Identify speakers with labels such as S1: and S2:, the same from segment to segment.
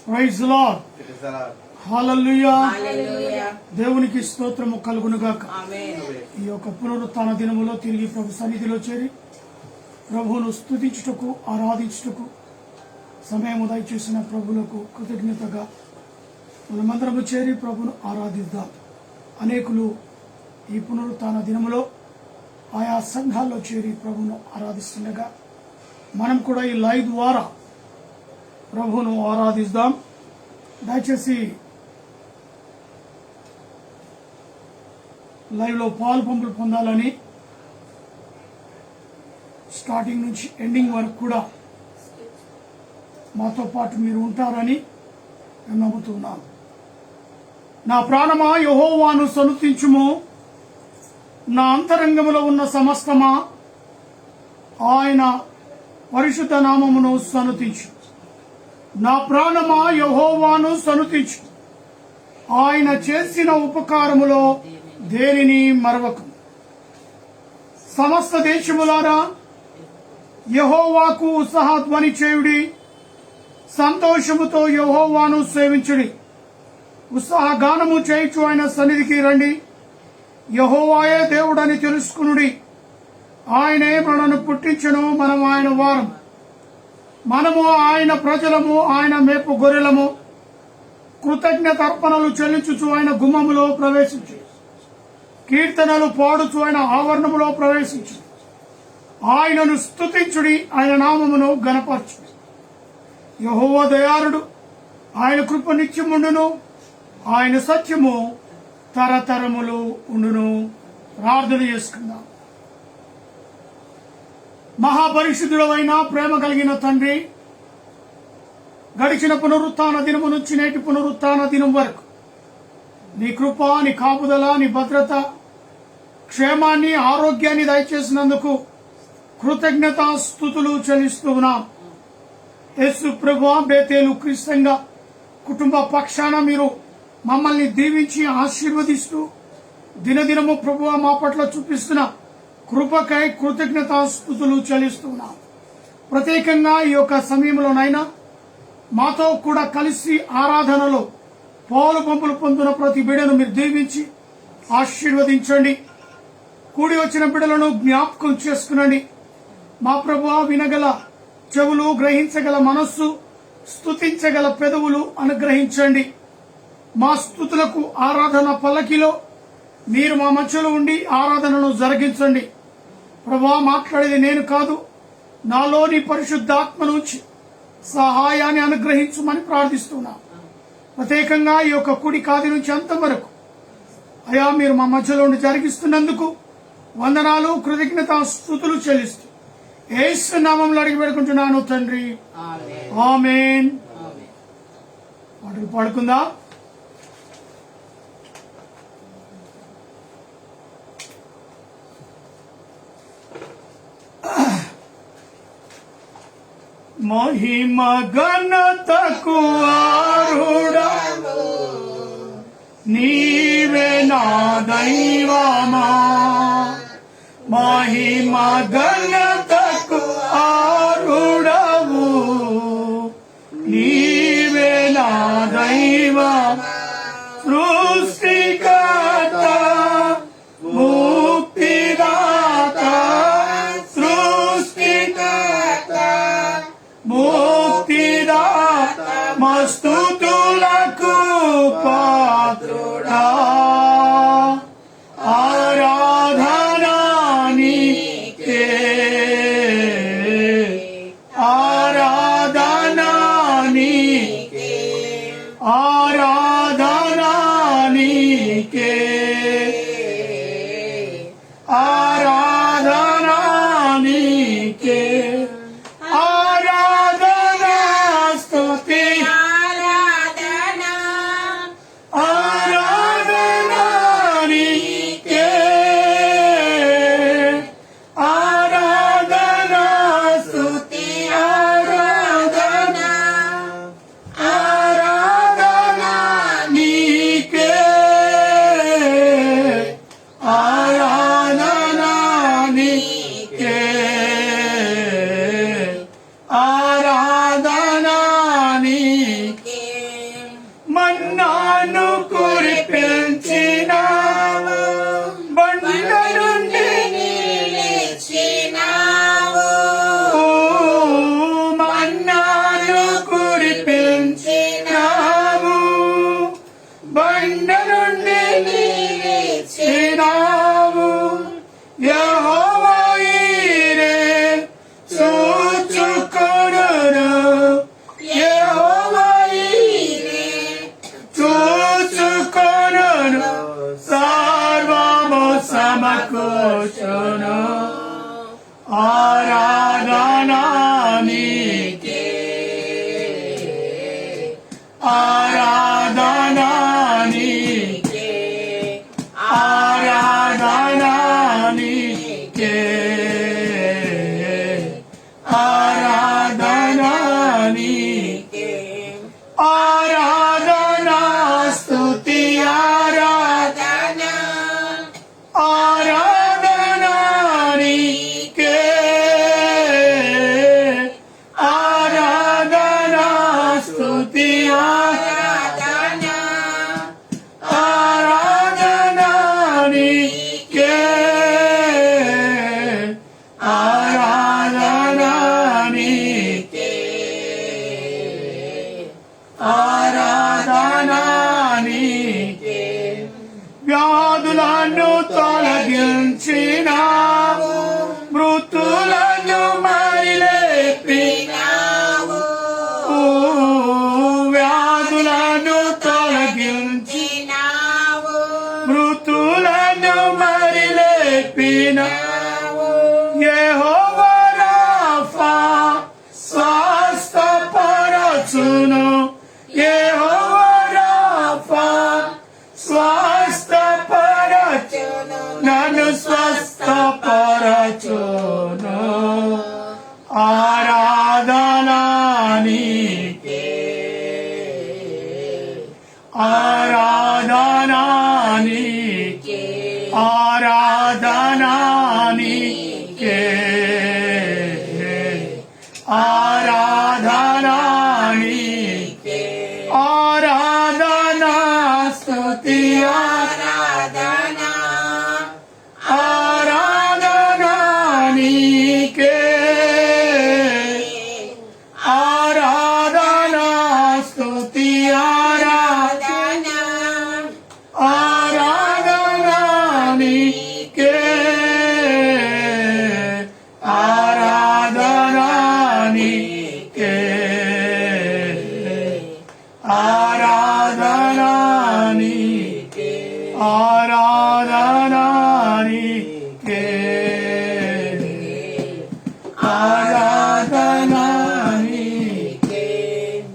S1: Praise the lord. హల్లెలూయా. దేవునికి స్తోత్రము కలుగును గాక. ఈ యొక్క పునరుత్థాన దినములో తిరిగి ప్రభు సన్నిధిలో చేరి ప్రభువును స్తుతించుటకు ఆరాధించుటకు సమయము దయచేసిన ప్రభులకు కృతజ్ఞతగా మనమందరము చేరి ప్రభును ఆరాధిద్దాం. అనేకులు ఈ పునరుత్థాన దినములో ఆయా సంఘాల్లో చేరి ప్రభును ఆరాధిస్తుండగా మనం కూడా ఈ లైవ్ ద్వారా ప్రభువును ఆరాధిద్దాం. దయచేసి లైవ్ లో పాలు పంపులు పొందాలని స్టార్టింగ్ నుంచి ఎండింగ్ వరకు కూడా మాతో పాటు మీరు ఉంటారని నేను నమ్ముతున్నాను. నా ప్రాణమా యెహోవాను సన్నుతించుము, నా అంతరంగములో ఉన్న సమస్తమా ఆయన పరిశుద్ధ నామమును సన్నుతించు. నా ప్రాణమా యెహోవాను సన్నుతించు, ఆయన చేసిన ఉపకారములో దేనిని మరవకు. సమస్త దేశములారా యెహోవాకు ఉత్సాహధ్వని చేయుడి, సంతోషముతో యెహోవాను సేవించుడి. ఉత్సాహగానము చేయుచు ఆయన సన్నిధికి రండి. యెహోవాయే దేవుడని తెలుసుకునుడి. ఆయనే మనను పుట్టించెను, మనం ఆయన వారం. మనము ఆయన ప్రజలము, ఆయన మేపు గొర్రెలము. కృతజ్ఞత అర్పణలు చెల్లించుచు ఆయన గుమ్మములో ప్రవేశించు, కీర్తనలు పాడుచు ఆయన ఆవరణములో ప్రవేశించు. ఆయనను స్తుతించుడి, ఆయన నామమును గణపరచు. యెహోవా దయాళుడు, ఆయన కృప నిత్యముండును, ఆయన సత్యము తరతరములు ఉండును. ప్రార్థన చేసుకుందాం. మహాపరిశుద్ధుడవైన ప్రేమ కలిగిన తండ్రి, గడిచిన పునరుత్థాన దినము నుంచి నేటి పునరుత్థాన దినం వరకు నీ కృప, నీ కాపుదల, నీ భద్రత, క్షేమాన్ని, ఆరోగ్యాన్ని దయచేసినందుకు కృతజ్ఞతా స్తుతులు చెల్లిస్తూ ఉన్నాం. యేసు ప్రభువా, బేతేలు క్రీస్తంగ కుటుంబ పక్షాన మీరు మమ్మల్ని దీవించి ఆశీర్వదిస్తూ దినదినము ప్రభువా మా పట్ల చూపిస్తున్న కృపకై కృతజ్ఞతా స్తుతులు చెల్లిస్తున్నాం. ప్రత్యేకంగా ఈ యొక్క సమయంలోనైనా మాతో కూడా కలిసి ఆరాధనలో పాలు పంపులు పొందున ప్రతి బిడ్డను మీరు దీవించి ఆశీర్వదించండి. కూడి వచ్చిన బిడ్డలను జ్ఞాపకం చేసుకునండి. మా ప్రభువా, వినగల చెవులు, గ్రహించగల మనస్సు, స్తుతించగల పెదవులు అనుగ్రహించండి. మా స్తుతులకు ఆరాధన పల్లకిలో మీరు మా మధ్యలో ఉండి ఆరాధనను జరిగించండి. ప్రభువా, మాట్లాడేది నేను కాదు, నాలోని పరిశుద్ధాత్మ నుంచి సహాయాన్ని అనుగ్రహించమని ప్రార్థిస్తున్నా. ప్రత్యేకంగా ఈ యొక్క కుడి కాది నుంచి అంతవరకు అయా మీరు మా మధ్యలో ఉండి జరిగిస్తున్నందుకు వందనాలు, కృతజ్ఞతా స్తుతులు చెల్లిస్తూ యేసు నామములో అడిగి పెడుకుంటున్నాను తండ్రి, ఆమేన్. పాటలు పాడుకుందాం. మహిమ ఘనతకు ఆరుడవు నీవే నా దైవమా. మహిమ ఘనతకు ఆరుడవు నీవే నా దైవమా. సృష్టికర్త, ముక్తిదాత, సృష్టికర్త, ముక్తిదాత, మస్తుతులకు పాత్రుడా. ఆరాధనా నీకే, ఆరాధనా నీకే, ఆరాధనా నీకే, ఆరాధనా నీకే, ఆరాధనా స్తుతి, ఆరాధనా, ఆరాధనా మన్నాను కురిపించినావు బండ నుండి
S2: నిలిచినావు
S1: మన్నాను కురిపించినావు బండ నుండి నిలిచినావు యెహోవా ఈరే చూచుకొనును యెహోవా ఈరే చూచుకొనును సర్వము సమకూర్చును ఆరాధన నీకే ఆరాధన నీకే ఆరాధన నీకే ఆరాధన నీకే ఆరాధన స్తుతి ఆరాధన ఆరాధన నీకే ఆరాధన స్తుతి ఆరాధన ఆరాధన నీకే ఆరాధన నీకే ఆరాధన నీకే వ్యాధులను తొలగించినావు మృతులను మరిలేపినావు వ్యాధులను తొలగించినావు మృతులను మరిలేపినావు యెహోవా రాఫా స్వస్థపరచును యెహోవా రాఫా స్వస్థపరచును నన్ను స్వస్థపరచును ఆరాధన నీకే ఆరాధన నీకే ఆరాధన నీకే ఆరాధన నీకే ఆరాధన స్తుతి
S2: ఆరాధన
S1: ఆరాధన నీకే ఆరాధన స్తుతి ఆరాధన ఆరాధన నీకే ఆరాధన నీకే ఆరాధన నీకే ఆరాధన నీకే ఆరాధన నీకే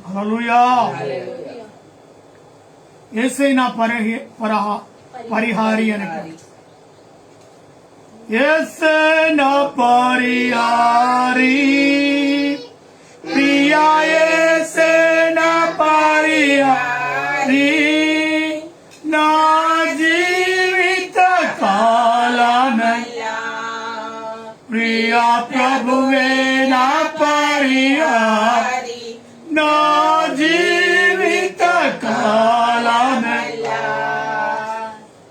S1: హల్లెలూయా యేసే నా పరిహారి అని యేసే నా పరిహారి ప్రియా యేసే నా పరిహారి నా జీవిత కాలమయ్యా ప్రియా ప్రభువే నా పరిహారి నా జీవిత కాలమయ్యా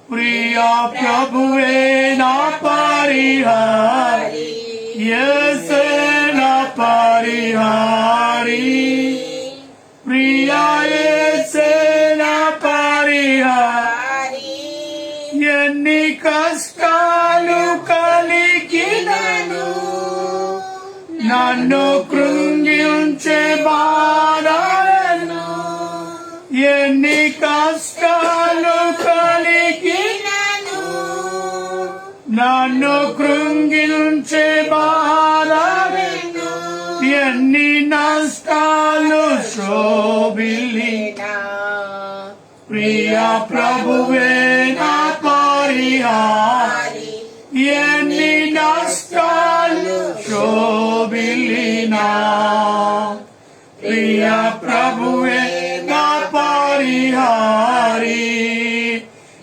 S1: ప్రియా ప్రభువే నా పరిహారి యేసే నా పరిహారి ప్రియా యేసే నా పరిహారి ఎన్ని కష్టాలు కలిగినను నన్ను కృంగించే బాధలను ఎన్ని కష్టాలు కలిగినను నన్ను కృంగించే బాధలను ఎన్ని నష్టాలు శోభిల్లినా ప్రియా ప్రభువే నా పరిహారి ఎన్ని నష్టాలు శోభిల్లినా ప్రియా ప్రభువే నా పరిహారి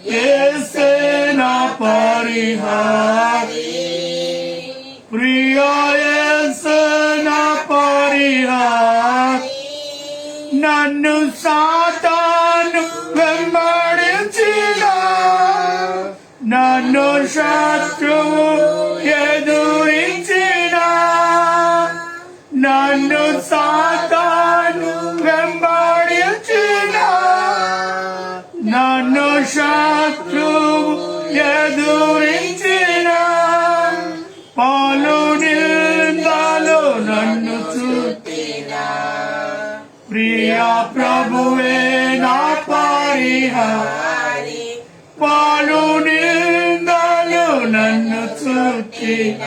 S1: యేసే నా పరిహారి ప్రియా యేసే నా పరిహారి నన్ను సాతాను వెంబడించిన నన్ను శత్రువు ఎదురించిన నన్ను సాతాను వెంబడించిన నన్ను శత్రువు ఎదురించిన పాలు నిందలు నన్ను చుట్టిన ప్రియా ప్రభువే నా పరిహారి పాలు నిందలు నన్ను చుట్టిన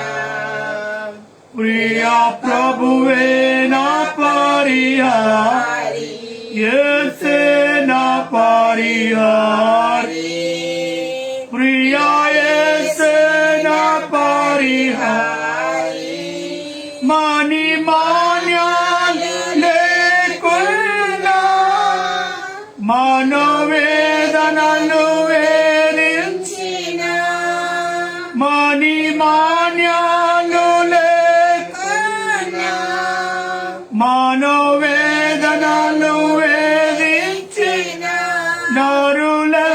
S1: ప్రియా ప్రభువే నా పరిహారి యేసే నా పరిహారి ప్రియా యేసే నా పరిహారి మణి మాన్యాలు లేకున్నా మనోవేదనలు వేరించిన మణి మాన్యాలు లేకున్నా మనోవేదనలు వేరించిన నరులెల్లరూ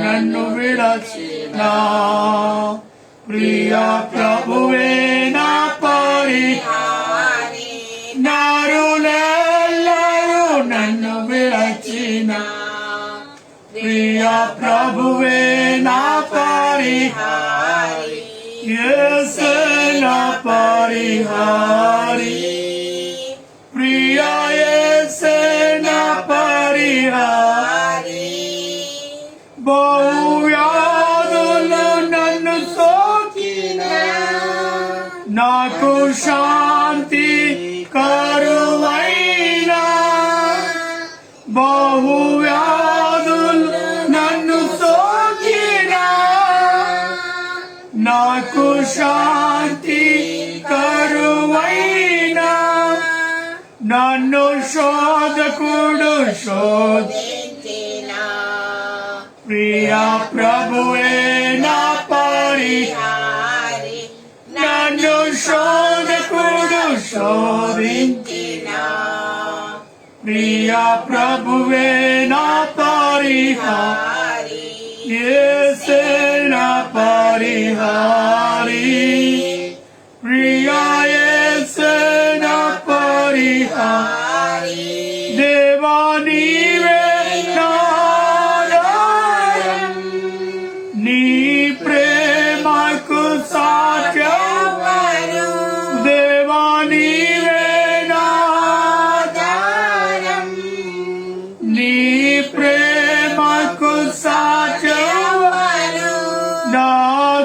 S1: నన్ను విడచిన ప్రియా ప్రభువే నా పరిహారి నరులెల్లరూ నన్ను విడచిన ప్రియా ప్రభువే నా పరిహారి యేసే నా పరిహారి ప్రియా యేసే నా పరిహారి బహువ్యాధులు నన్ను సోకిన నాకు శాంతి కరువైన బహువ్యాధులు నన్ను సోకిన నాకు శాంతి కరువైన నన్ను శోధకుడు శోధించిన ప్రియా ప్రభువే నా పరిహారి నన్ను శోధకుడు శోధించిన ప్రియా ప్రభువే నా పరిహారి యేసే నా పరిహారి ప్రియా యేసే నా పరిహారి దేవా నీవే నా ఆధారం నీ ప్రేమకు సాధ్యం దేవా నీవే నా ఆధారం నీ ప్రేమకు సాధ్యం నా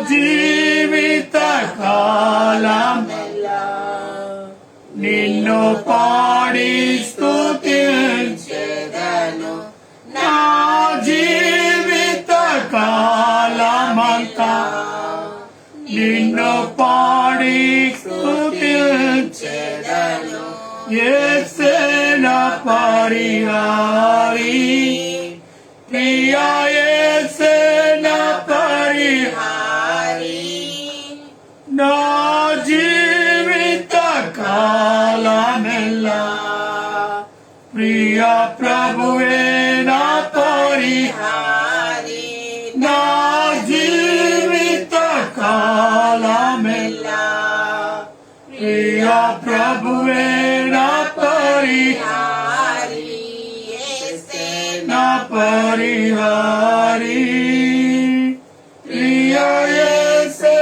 S1: జీవిత కాలం నిన్ను పాడి స్తుతించెదను నా జీవిత కాలమంతా నిన్ను పాడి స్తుతించెదను యేసే నా పరిహారి ప్రియా యేసే నా పరిహారి నా జీవిత కాలమెల్లా ప్రియా ప్రభువే నా పరిహారి నా జీవిత కాలమెల్లా ప్రియా ప్రభువే నా పరిహారి నా పరిహారి ప్రియా యేసే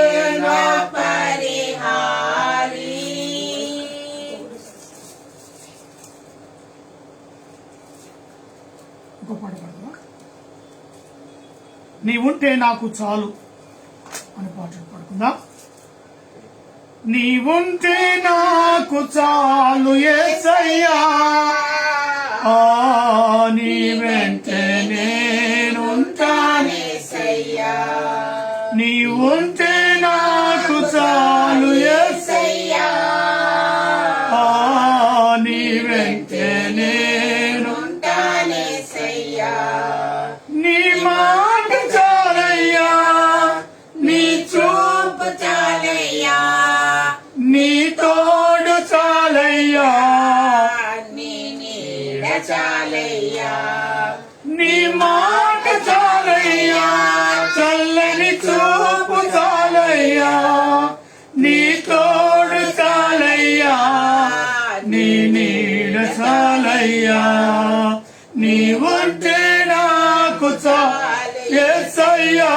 S1: నా పరిహారి నీవుంటే నాకు చాలు అని పాట పాడుకుందాం. నీవుంటే నాకు చాలు యేసయ్యా నీ వెంటే నేనుంటానేసయ్యా నీవుంటే నాకు చాలు యేసయ్యా నీ వెంటే నేనుంటానేసయ్యా నీ మాట చాలయ్యా నీ చూపు చాలయ్యా నీ తోడు చాలయ్యా నీ నీడ
S2: చాలయ్యా
S1: నీ మాట చాలయ్యా చల్లని చూపు చాలయ్యా నీ తోడు చాలయ్యా నీ నీడ చాలయ్యా నీ ఉంటే నాకు చాలు యేసయ్యా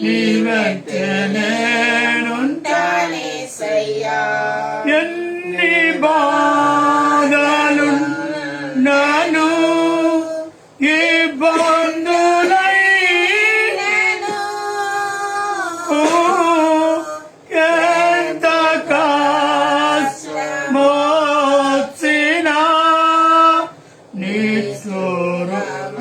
S1: నీ వెంటే నేనుంటానేసయ్యా ఎన్ని బాధలు నన్ను ఇబ్బందులైనను ఎంత కష్టమొచ్చినా నీ స్వరూపమైనను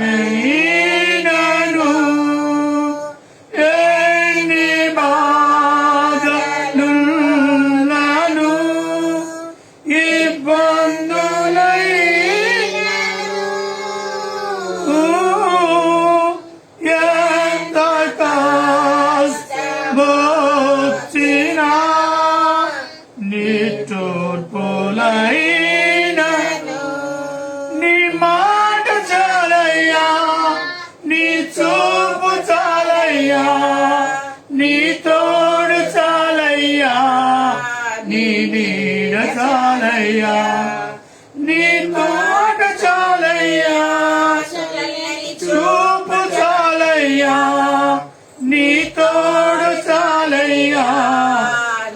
S1: ఎన్ని బాధలున్నను ఎంత కష్టమొచ్చినా నీ తూర్పులైనను నీ మాట చాలయ్యా నీ చూపు చాలయ్యా నీ తోడు చాలయ్యా నీ నీడ చాలయ్యా నీ మాట చాలయ్యా చూపు చాలయ్యా నీ తోడు చాలయ్యా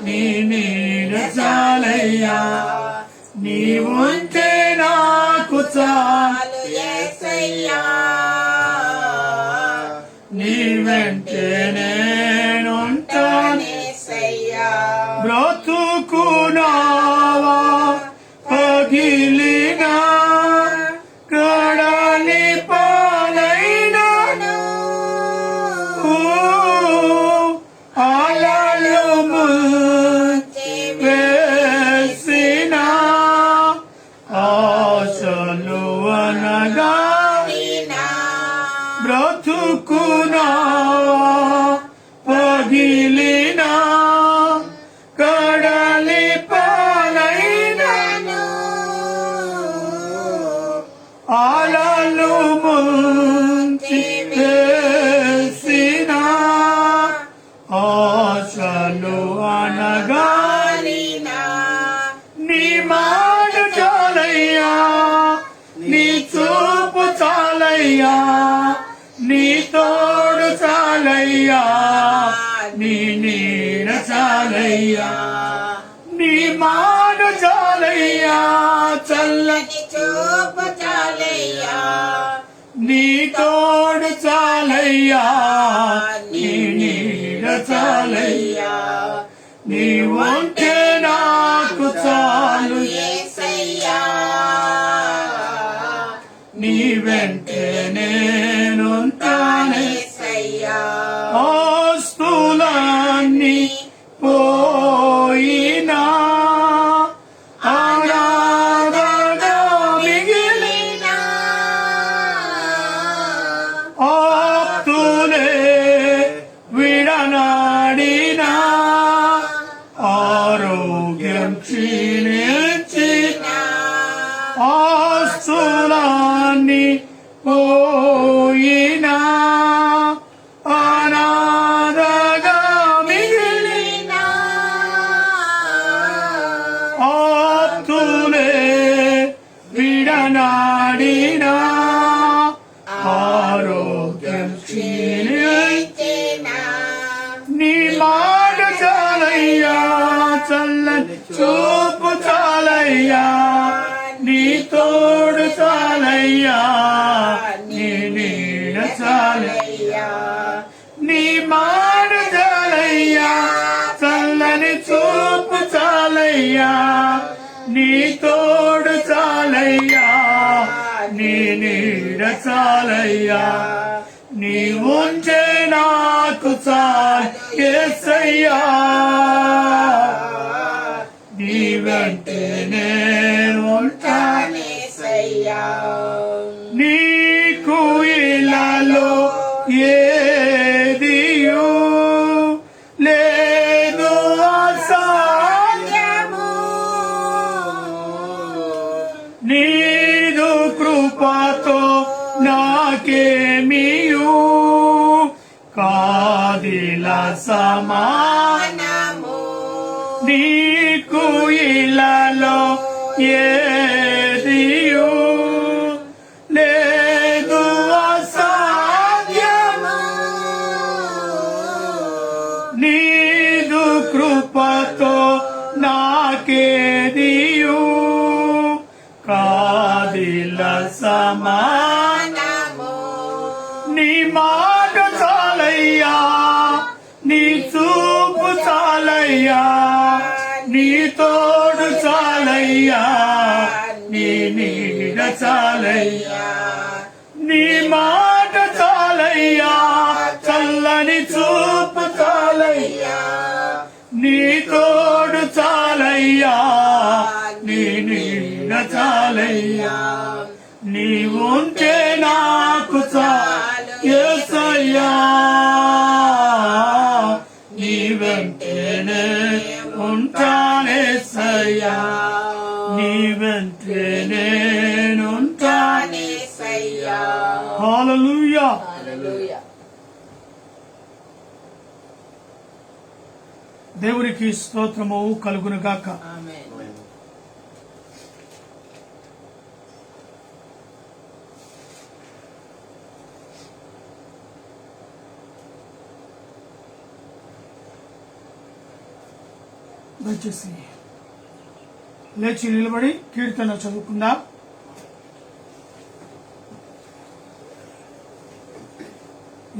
S1: నీ నీడ చాలయ్యా నీ ఉంటే నాకు చాలు
S2: యేసయ్యా
S1: నీ వెంటే నేనుంటాను
S2: యేసయ్యా
S1: బ్రతుకునావా పగిలినా కడలి పాలైనను అలలు ముంచి వేసినా ఆశలు అనగా బ్రతుకునావా పగిలినా కడలి పాలైనను అలలు ముంచి వేసినా ఆశలు అనగా నీ మాట చాలయ్యా నీ చూపు చాలయ్యా నీ తోడు చాలయ్యా నీ నీడ చాలయ్యా నీ మాట చాలయ్యా చల్లని
S2: చూపు చాలయ్యా
S1: నీ తోడు చాలయ్యా నీ నీడ చాలయ్యా నీ ఉంటే నాకు చాలు
S2: యేసయ్యా
S1: నీ వెంటే నేనుంటానే
S2: యేసయ్యా
S1: ఆస్తులన్నీ పోయినా అనాథగా మిగిలిన ఆప్తులే విడనాడినా ఆరోగ్యం క్షీణించిన ఆస్తులన్నీ పోయినా అనాథగా మిగిలిన ఆప్తులే విడనాడినా ఆరోగ్యం క్షీణించిన నీ మాట చాలయ్యా చల్లని చూపు చాలయ్యా నీ తోడు చాలయ్యా నీ నీడ చాలయ్యా నీ మాట చాలయ్యా చల్లని చూపు చాలయ్యా నీ తోడు చాలయ్యా నీ నీడ చాలయ్యా నీ ఉంటే నాకు చాలు యేసయ్యా నీ వెంటే నేనుంటాను
S2: యేసయ్యా
S1: నీకు ఇలాలో ఏదియు లేదు అసాధ్యము నీదు కృపతో నాకేమియు కాదిల
S2: మనము
S1: నీకు ఇలలో ఏదియు లేదు అసాధ్యము నీదు కృపతో నాకేదియు కాదిల
S2: మనము
S1: నీ మాట చాలయ్యా నీ చూపు చాలయ్యా నీ తోడు చాలయ్యా నీ నీడ చాలయ్యా నీ మాట చాలయ్యా చల్లని చూపు చాలయ్యా నీ తోడు చాలయ్యా నీ నీడ చాలయ్యా నీవుంటే నాకు చాలు యేసయ్యా నీ వెంటనే ఉంటానేసయ్యా నీ వెంటనే ఉంటానే
S2: యేసయ్యా
S1: హల్లెలూయా
S2: హల్లెలూయా
S1: దేవునికి స్తోత్రము కలుగునుగాక.
S2: ఆమేన్.
S1: దయచేసి లేచి నిలబడి కీర్తన చదువుకుందాం.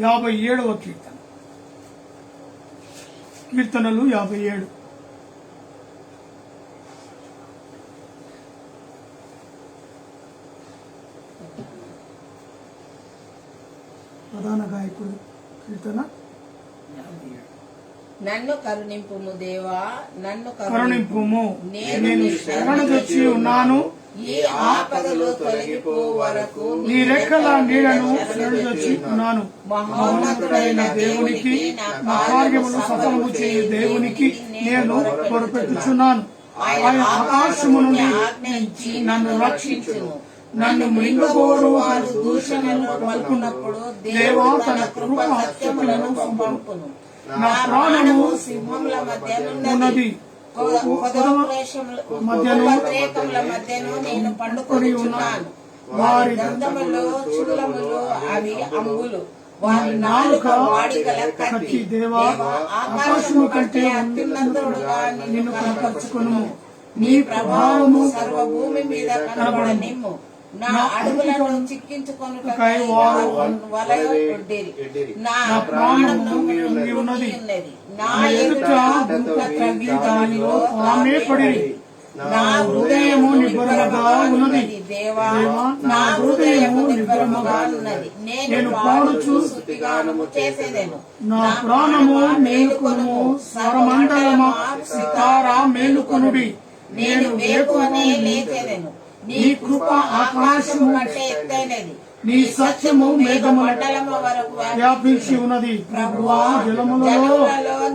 S1: యాభై 57వ కీర్తన. కీర్తనలు 57. ప్రధాన గాయకుడు కీర్తన 57.
S2: నన్ను కరుణింపుము దేవా నన్ను
S1: కరుణింపుము నేను శరణుజొచ్చి ఉన్నాను
S2: ఈ ఆపదలు తొలగిపో వరకు
S1: నీ రెక్కల నీడను శరణుజొచ్చి ఉన్నాను. మహోన్నతుడైన దేవునికి నా కార్యమును సఫలము చేయు దేవునికి నేను మొరపెట్టుచున్నాను. ఆయన ఆకాశము నుండి
S2: ఆజ్ఞించి
S1: నన్ను రక్షించును.
S2: నన్ను మృంగబోడు వారు దూషణలు పలుకున్నప్పుడు
S1: దేవా
S2: దేవుడు
S1: తన
S2: తన కృప సత్యములను పంపును.
S1: నా ప్రాణము
S2: సింహముల మధ్యనున్నది
S1: ఉన్నది
S2: ఉపద్రేకముల మధ్యను నేను పండుకొని ఉన్నాను. వారి దంతములు చుల్లములు అవి అంబులు వారి నాలుక వాడిగల కత్తి. దేవా ఆకాశము కంటే అత్యున్నతుడుగా నిన్ను కనపరుచుకొనుము. నీ ప్రభావము సర్వభూమి మీద కనబడనిమ్ము. నా అడుగులను చిక్కించుకొనుటకై వారు వలయొడ్డిరి. నా ప్రాణము కృంగి ఉన్నది. నా ఎదుట గుంట త్రవ్వి దానిలో
S1: ఆమె పడిరి.
S2: నా హృదయము నిబ్బరముగా ఉన్నది. దేవా నా హృదయము నిబ్బరముగా ఉన్నది. నేను పాడుచు స్తుతిగానము చేసేదెను.
S1: నా ప్రాణము మేలుకొనుము. స్వరమండలమా సితారా మేలుకొనుడి.
S2: నేను వేకువనే లేచెదెను. నీ కృప ఆకాశము కంటే ఎత్తైనది.
S1: నీ సత్యము మేఘముల
S2: మండలము వరకు
S1: వ్యాపించి ఉన్నది. ప్రభువా జలములలో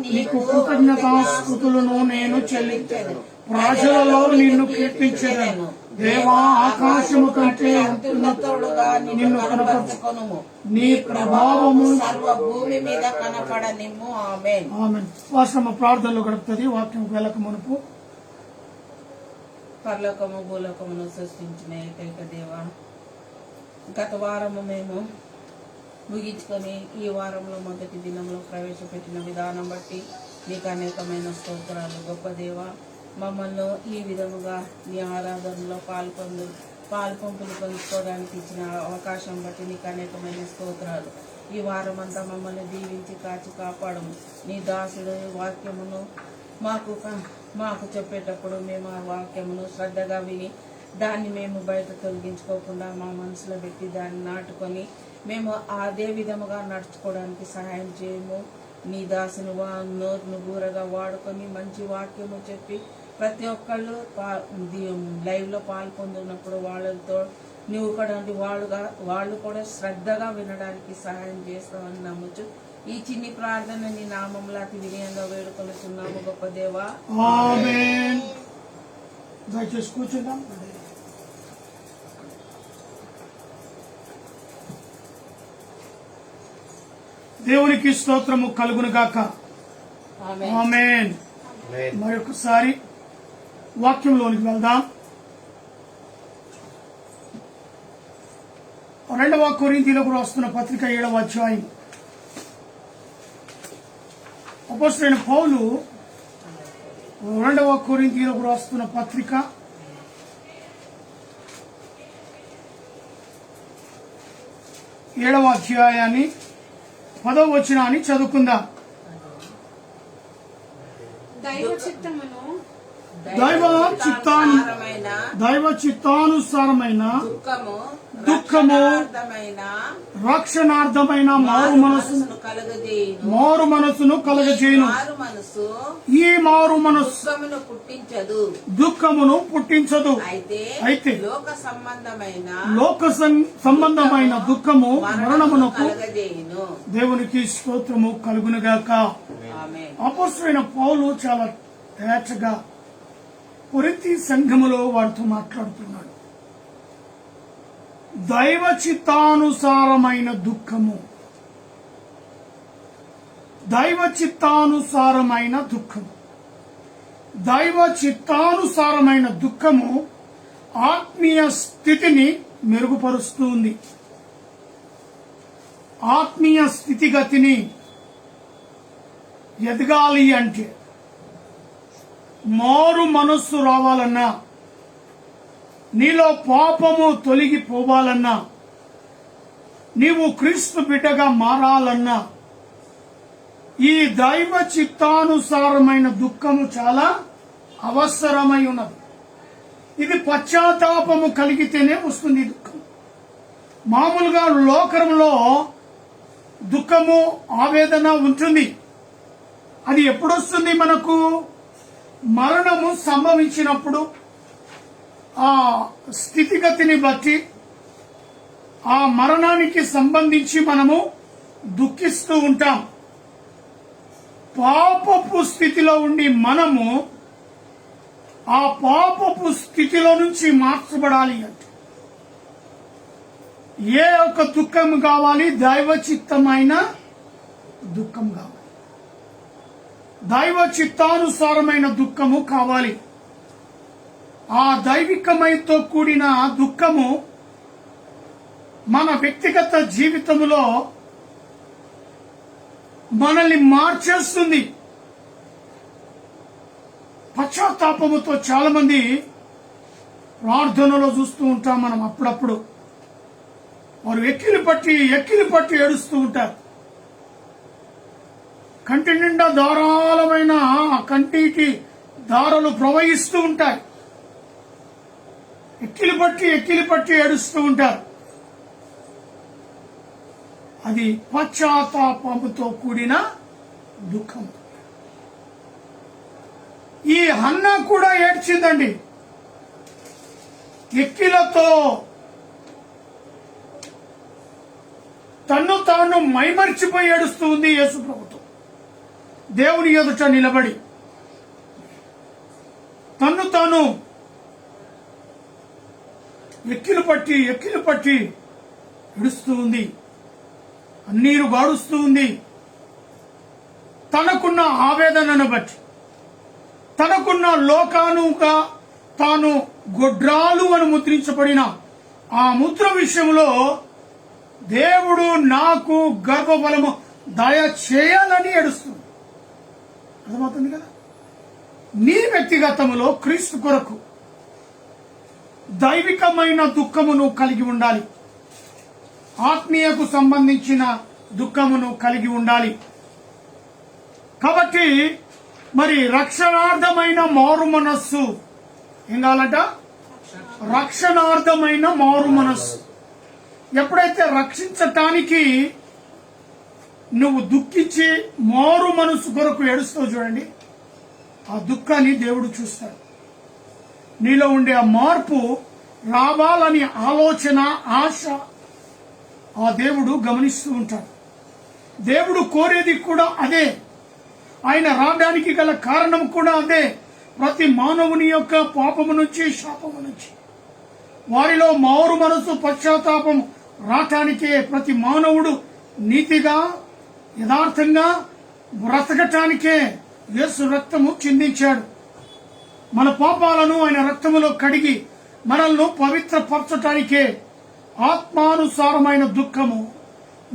S1: నీకు కృతజ్ఞతాస్తుతులను నేను చెల్లించెదను. ప్రజలలో నిన్ను కీర్తించెదను. దేవా ఆకాశము కంటే
S2: అత్యున్నతుడుగా నిన్ను కనపరుచుకొనుము.
S1: నీ ప్రభావము
S2: సర్వభూమి మీద కనపడనిమ్ము. ఆమేన్.
S1: ఆమేన్. వాస్తవ ప్రార్థనలో గడుపుతుంది. వాక్యం వెళ్ళక మునుపు
S2: పరలోకము భూలోకమును సృష్టించిన ఏకైక దేవా, గత వారము మేము ముగించుకొని ఈ వారంలో మొదటి దినంలో ప్రవేశపెట్టిన విధానం బట్టి మీకు అనేకమైన స్తోత్రాలు. గొప్ప దేవ, మమ్మల్ని ఈ విధముగా నీ ఆరాధనలో పాల్పంపులు పంచుకోవడానికి ఇచ్చిన అవకాశం బట్టి నీకు అనేకమైన స్తోత్రాలు. ఈ వారం అంతా మమ్మల్ని దీవించి కాచి కాపాడము. నీ దాసుడు వాక్యమును మాకు చెప్పేటప్పుడు మేము ఆ వాక్యమును శ్రద్ధగా విని దాన్ని మేము బయట తొలగించుకోకుండా మా మనసులో పెట్టి దాన్ని నాటుకొని మేము అదే విధముగా నడుచుకోవడానికి సహాయం చేయము. నీ దాసును నోరును బూరగా వాడుకొని మంచి వాక్యము చెప్పి ప్రతి ఒక్కళ్ళు లైవ్ లో పాల్పొందినప్పుడు వాళ్ళతో నువ్వు కూడా వాళ్ళు కూడా శ్రద్ధగా వినడానికి సహాయం చేస్తామని నమ్ముచు ఈ చిన్ని ప్రార్థన నీ నామములో అతి వినయంగా వేడుకొనుచున్నాము. గొప్ప దేవా,
S1: ఆమేన్. దయచేసి కూర్చుందాం. దేవునికి స్తోత్రము కలుగును గాక.
S2: ఆమేన్.
S1: ఆమేన్. మరొకసారి వాక్యంలోనికి వెళ్దాం. 2వ కొరింథీయులకు రాస్తున్న పత్రిక 7వ అధ్యాయం. అపోస్తలుడైన పౌలు 2వ కొరింథీయులకు రాస్తున్న పత్రిక 7వ అధ్యాయాన్ని 10వ వచనాన్ని చదువుకుందాం. దైవ చిత్తానుసారమైన దుఃఖము రక్షణార్థమైన మారు మనసును కలగజేయును. ఈ మారు మనస్సు దుఃఖమును పుట్టించదు. అయితే లోక సంబంధమైన దుఃఖము మరణమునకు. దేవునికి స్తోత్రము కలుగునుగాక. అపోస్తలుడైన పౌలు చాలా తేటగా కొరింథీ సంఘములో వారితో మాట్లాడుతున్నాడు. దైవ చిత్తానుసారమైన దుఃఖము, దైవ చిత్తానుసారమైన దుఃఖము, దైవ చిత్తానుసారమైన దుఃఖము ఆత్మీయ స్థితిని మెరుగుపరుస్తుంది. ఆత్మీయ స్థితిగతిని ఎదగాలి అంటే, మారు మనస్సు రావాలన్నా, నీలో పాపము తొలగిపోవాలన్నా, నీవు క్రీస్తు బిడ్డగా మారాలన్నా, ఈ దైవ చిత్తానుసారమైన దుఃఖము చాలా అవసరమై ఉన్నది. ఇది పశ్చాత్తాపము కలిగితేనే వస్తుంది దుఃఖం. మామూలుగా లోకంలో దుఃఖము ఆవేదన ఉంటుంది. అది ఎప్పుడు వస్తుంది? మనకు మరణము సంభవించినప్పుడు ఆ స్థితిగతిని బట్టి, ఆ మరణానికి సంబంధించి మనము దుఃఖిస్తూ ఉంటాం. పాపపు స్థితిలో ఉండి మనము ఆ పాపపు స్థితిలో నుంచి మార్చబడాలి అంటే ఏ ఒక్క దుఃఖం కావాలి? దైవ చిత్తమైన దుఃఖం కావాలి. దైవ చిత్తానుసారమైన దుఃఖము కావాలి. ఆ దైవికమైతో కూడిన దుఃఖము మన వ్యక్తిగత జీవితంలో మనల్ని మార్చేస్తుంది. పశ్చాత్తాపముతో చాలా మంది ప్రార్థనలో చూస్తూ ఉంటాం మనం. అప్పుడప్పుడు వారు ఎక్కిలి పట్టి ఏడుస్తూ ఉంటారు. కంటి నిండా ధారాళమైన కంటికి దారాలు ప్రవహిస్తూ ఉంటాయి. ఎక్కిలి పట్టి ఏడుస్తూ ఉంటారు. అది పశ్చాత్తాపముతో కూడిన దుఃఖం. ఈ హన్నా కూడా ఏడ్చిందండి. ఎక్కిలతో తన్ను తాను మైమర్చిపోయి ఏడుస్తూ ఉంది యేసు ప్రభుత్వం. దేవుని ఎదుట నిలబడి తన్ను తాను ఎక్కిలు పట్టి ఏడుస్తూ ఉంది. అన్నీరు గాడుస్తూ ఉంది. తనకున్న ఆవేదనను బట్టి, తనకున్న లోకానుగా తాను గొడ్రాలు అని ముద్రించబడిన ఆ ముద్ర విషయంలో దేవుడు నాకు గర్భఫలము దయ చేయాలని ఏడుస్తుంది. అర్థమవుతుంది కదా? నీ వ్యక్తిగతములో క్రీస్తు కొరకు దైవికమైన దుఃఖమును కలిగి ఉండాలి. ఆత్మీయకు సంబంధించిన దుఃఖమును కలిగి ఉండాలి. కాబట్టి మరి రక్షణార్థమైన మారు మనస్సు ఏం కావాలంట? రక్షణార్థమైన మారు మనస్సు. ఎప్పుడైతే రక్షించటానికి నువ్వు దుఃఖించి మారు మనస్సు కొరకు ఏడుస్తావు చూడండి, ఆ దుఃఖాన్ని దేవుడు చూస్తాడు. నీలో ఉండే ఆ మార్పు రావాలని ఆలోచన, ఆశ ఆ దేవుడు గమనిస్తూ ఉంటాడు. దేవుడు కోరేది కూడా అదే. ఆయన రావడానికి గల కారణం కూడా అదే. ప్రతి మానవుని యొక్క పాపము నుంచి, శాపము నుంచి వారిలో మారు మనసు, పశ్చాత్తాపం రావటానికే ప్రతి మానవుడు నీతిగా యథార్థంగా బ్రతకటానికే యేసు రక్తము చిందించాడు. మన పాపాలను ఆయన రక్తములో కడిగి మనల్ని పవిత్రపరచటానికే ఆత్మానుసారమైన దుఃఖము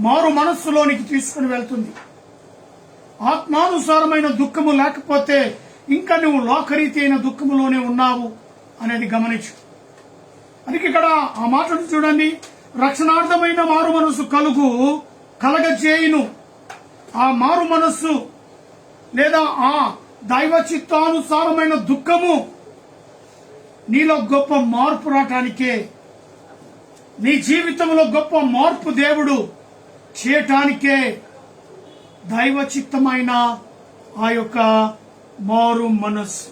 S1: మారు మనస్సులోనికి తీసుకుని వెళ్తుంది. ఆత్మానుసారమైన దుఃఖము లేకపోతే ఇంకా నువ్వు లోకరీతి అయిన దుఃఖములోనే ఉన్నావు అనేది గమనించు. అందుకే ఇక్కడ ఆ మాటను చూడండి, రక్షణార్థమైన మారు మనస్సు కలగజేయును. ఆ మారు మనస్సు లేదా ఆ దైవ చిత్తానుసారమైన దుఃఖము నీలో గొప్ప మార్పు రావటానికే, నీ జీవితంలో గొప్ప మార్పు దేవుడు చేయటానికే దైవ చిత్తమైన ఆ యొక్క మారు మనస్సు,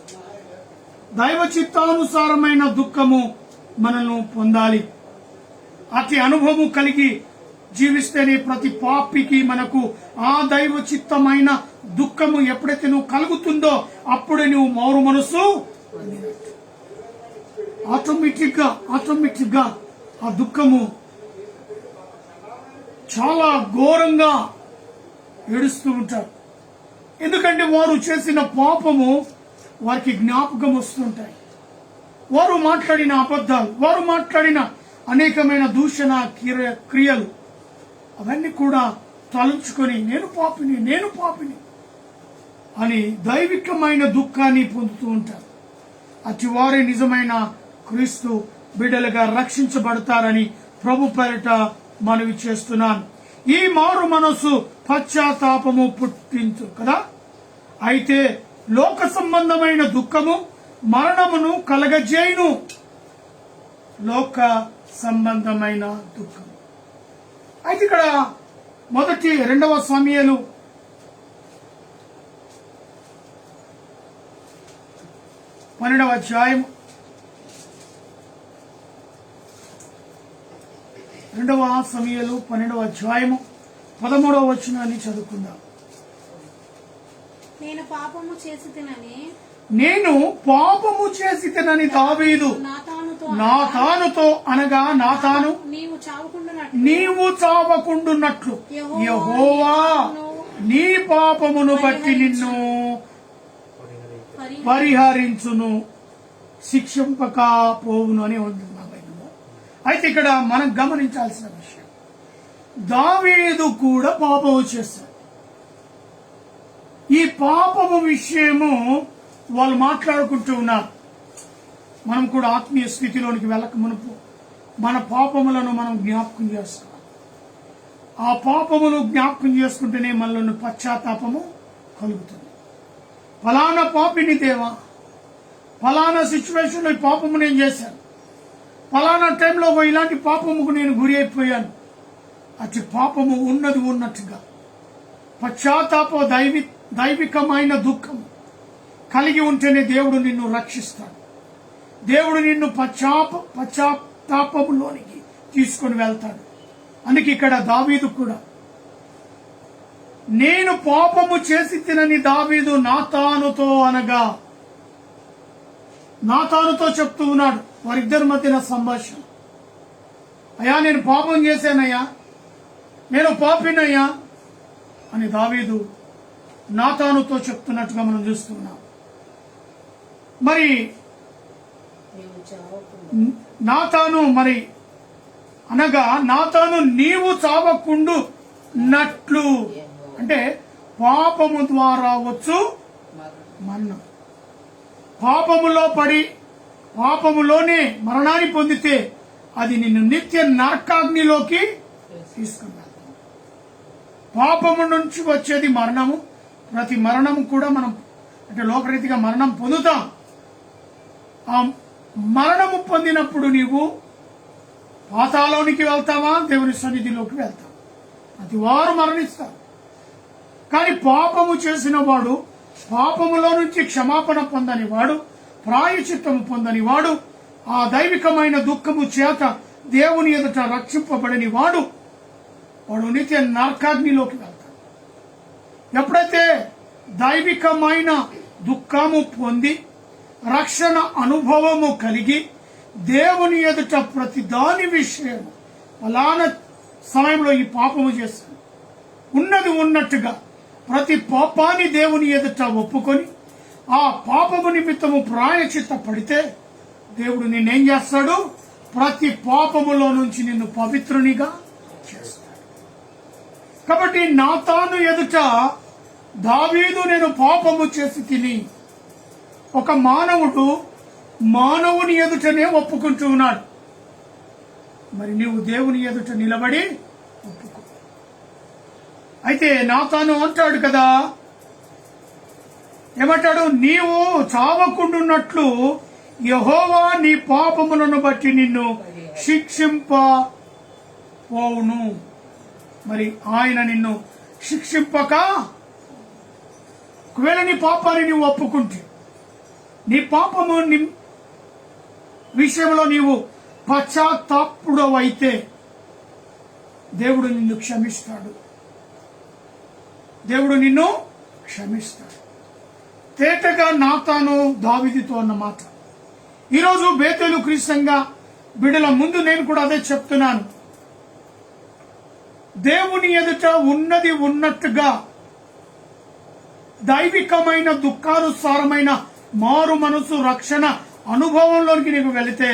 S1: దైవ చిత్తానుసారమైన దుఃఖము మనల్ని పొందాలి. అతి అనుభవం కలిగి జీవిస్తేనే ప్రతి పాపికి మనకు ఆ దైవ చిత్తమైన దుఃఖము ఎప్పుడైతే నువ్వు కలుగుతుందో అప్పుడే నువ్వు మారు మనస్సు ఆటోమేటిక్ గా ఆ దుఃఖము చాలా ఘోరంగా ఏడుస్తూ ఉంటారు. ఎందుకంటే వారు చేసిన పాపము వారికి జ్ఞాపకం వస్తుంటాయి. వారు మాట్లాడిన అబద్ధాలు, వారు మాట్లాడిన అనేకమైన దూషణ క్రియలు అవన్నీ కూడా తలుచుకొని నేను పాపిని అని దైవికమైన దుఃఖాన్ని పొందుతూ ఉంటారు. అతి వారే నిజమైన క్రీస్తు బిడ్డలుగా రక్షించబడతారని ప్రభు పేరిట మనవి చేస్తున్నాను. ఈ మారు మనసు పశ్చాత్తాపము పుట్టించు కదా. అయితే లోక సంబంధమైన దుఃఖము మరణమును కలగజేయును. లోక సంబంధమైన దుఃఖం. అయితే ఇక్కడ 2 సమూయేలు 12వ అధ్యాయం 2 సమూయేలు 12వ అధ్యాయము 13వ వచనాన్ని చదువుకుందాం.
S3: నేను పాపము చేసి తినని దావీదు నాతానుతో అనగా నాతాను నీవు చావకుండున్నట్లు యెహోవా నీ పాపమును బట్టి నిన్ను పరిహరించును, శిక్షింపక పోవును అని ఉంటుంది మా బైబిల్లో. అయితే ఇక్కడ మనం గమనించాల్సిన విషయం, దావీదు కూడా పాపము చేశాడు. ఈ పాపము విషయము వాళ్ళు మాట్లాడుకుంటూ ఉన్నారు. మనం కూడా ఆత్మీయ స్థితిలోనికి వెళ్ళక మునుపు మన పాపములను మనం జ్ఞాపకం చేసుకోవాలి. ఆ పాపములు జ్ఞాపకం చేసుకుంటేనే మనలో పశ్చాత్తాపము కలుగుతుంది. ఫలానా పాపిని దేవా, ఫలానా సిచ్యువేషన్లో ఈ పాపము నేను చేశాను, ఫలానా టైంలో ఇలాంటి పాపముకు నేను గురి అయిపోయాను. అతి పాపము ఉన్నది ఉన్నట్టుగా పశ్చాత్తాప దైవికమైన దుఃఖం కలిగి ఉంటేనే దేవుడు నిన్ను రక్షిస్తాడు. దేవుడు నిన్ను పశ్చాత్తాపంలోనికి తీసుకొని వెళ్తాడు. అందుకే ఇక్కడ దావీదు కూడా నేను పాపము చేసి తినని దావీదు నాతానుతో అనగా నాతానుతో చెప్తూ ఉన్నాడు. వారిద్దరి మధ్యన సంభాషణ. అయ్యా నేను పాపం చేశానయ్యా, నేను పాపినయ్యా అని దావీదు నాతానుతో చెప్తున్నట్టుగా మనం చూస్తున్నాం. మరి నాతాను అనగా నాతాను నీవు చావకుండునట్లు అంటే పాపము ద్వారా వచ్చు మరణం. పాపములో పడి పాపములోనే మరణాన్ని పొందితే అది నిన్ను నిత్య నరకాగ్నిలోకి తీసుకున్నాడు. పాపము నుంచి వచ్చేది మరణము. ప్రతి మరణము కూడా మనం అంటే లోకరీతిగా మరణం పొందుతాం. ఆ మరణము పొందినప్పుడు నీవు పాతాళానికి వెళ్తావా, దేవుని సన్నిధిలోకి వెళ్తావు. ప్రతి వారు మరణిస్తారు. కానీ పాపము చేసిన వాడు, పాపములో నుంచి క్షమాపణ పొందని వాడు, ప్రాయచిత్తము పొందని వాడు, ఆ దైవికమైన దుఃఖము చేత దేవుని ఎదుట రక్షింపబడని వాడు నిత్య నరకాగ్నిలోకి వెళ్తాడు. ఎప్పుడైతే దైవికమైన దుఃఖము పొంది రక్షణ అనుభవము కలిగి దేవుని ఎదుట ప్రతి దాని విషయం ఫలానా సమయంలో ఈ పాపము చేస్తాను, ఉన్నది ఉన్నట్టుగా ప్రతి పాపాన్ని దేవుని ఎదుట ఒప్పుకొని ఆ పాపము నిమిత్తము ప్రాయశ్చిత్త పడితే దేవుడు నిన్నేం చేస్తాడు? ప్రతి పాపములో నుంచి నిన్ను పవిత్రునిగా చేస్తాడు. కాబట్టి నాతాను ఎదుట దావీదు నేను పాపము చేసి తిని, ఒక మానవుడు మానవుని ఎదుటనే ఒప్పుకుంటూ ఉన్నాడు. మరి నీవు దేవుని ఎదుట నిలబడి ఒప్పుకో. అయితే నాతాను అంటాడు కదా, ఏమంటాడు? నీవు చావకుండున్నట్లు యెహోవా నీ పాపములను బట్టి నిన్ను శిక్షింపపోవును. మరి ఆయన నిన్ను శిక్షింపక, ఒకవేళ నీ పాపాన్ని నీవు ఒప్పుకుంటే, నీ పాపము విషయంలో నీవు పశ్చాత్తాపుడవైతే దేవుడు నిన్ను క్షమిస్తాడు. దేవుడు నిన్ను క్షమిస్తాడు. తేటగా నాతాను దావీదుతో అన్నమాట. ఈరోజు బేతేలు క్రీస్తంగా బిడ్డల ముందు నేను కూడా అదే చెప్తున్నాను. దేవుని ఎదుట ఉన్నది ఉన్నట్టుగా దైవికమైన దుఃఖానుసారమైన మారు మనసు రక్షణ అనుభవంలోనికి నీకు వెళితే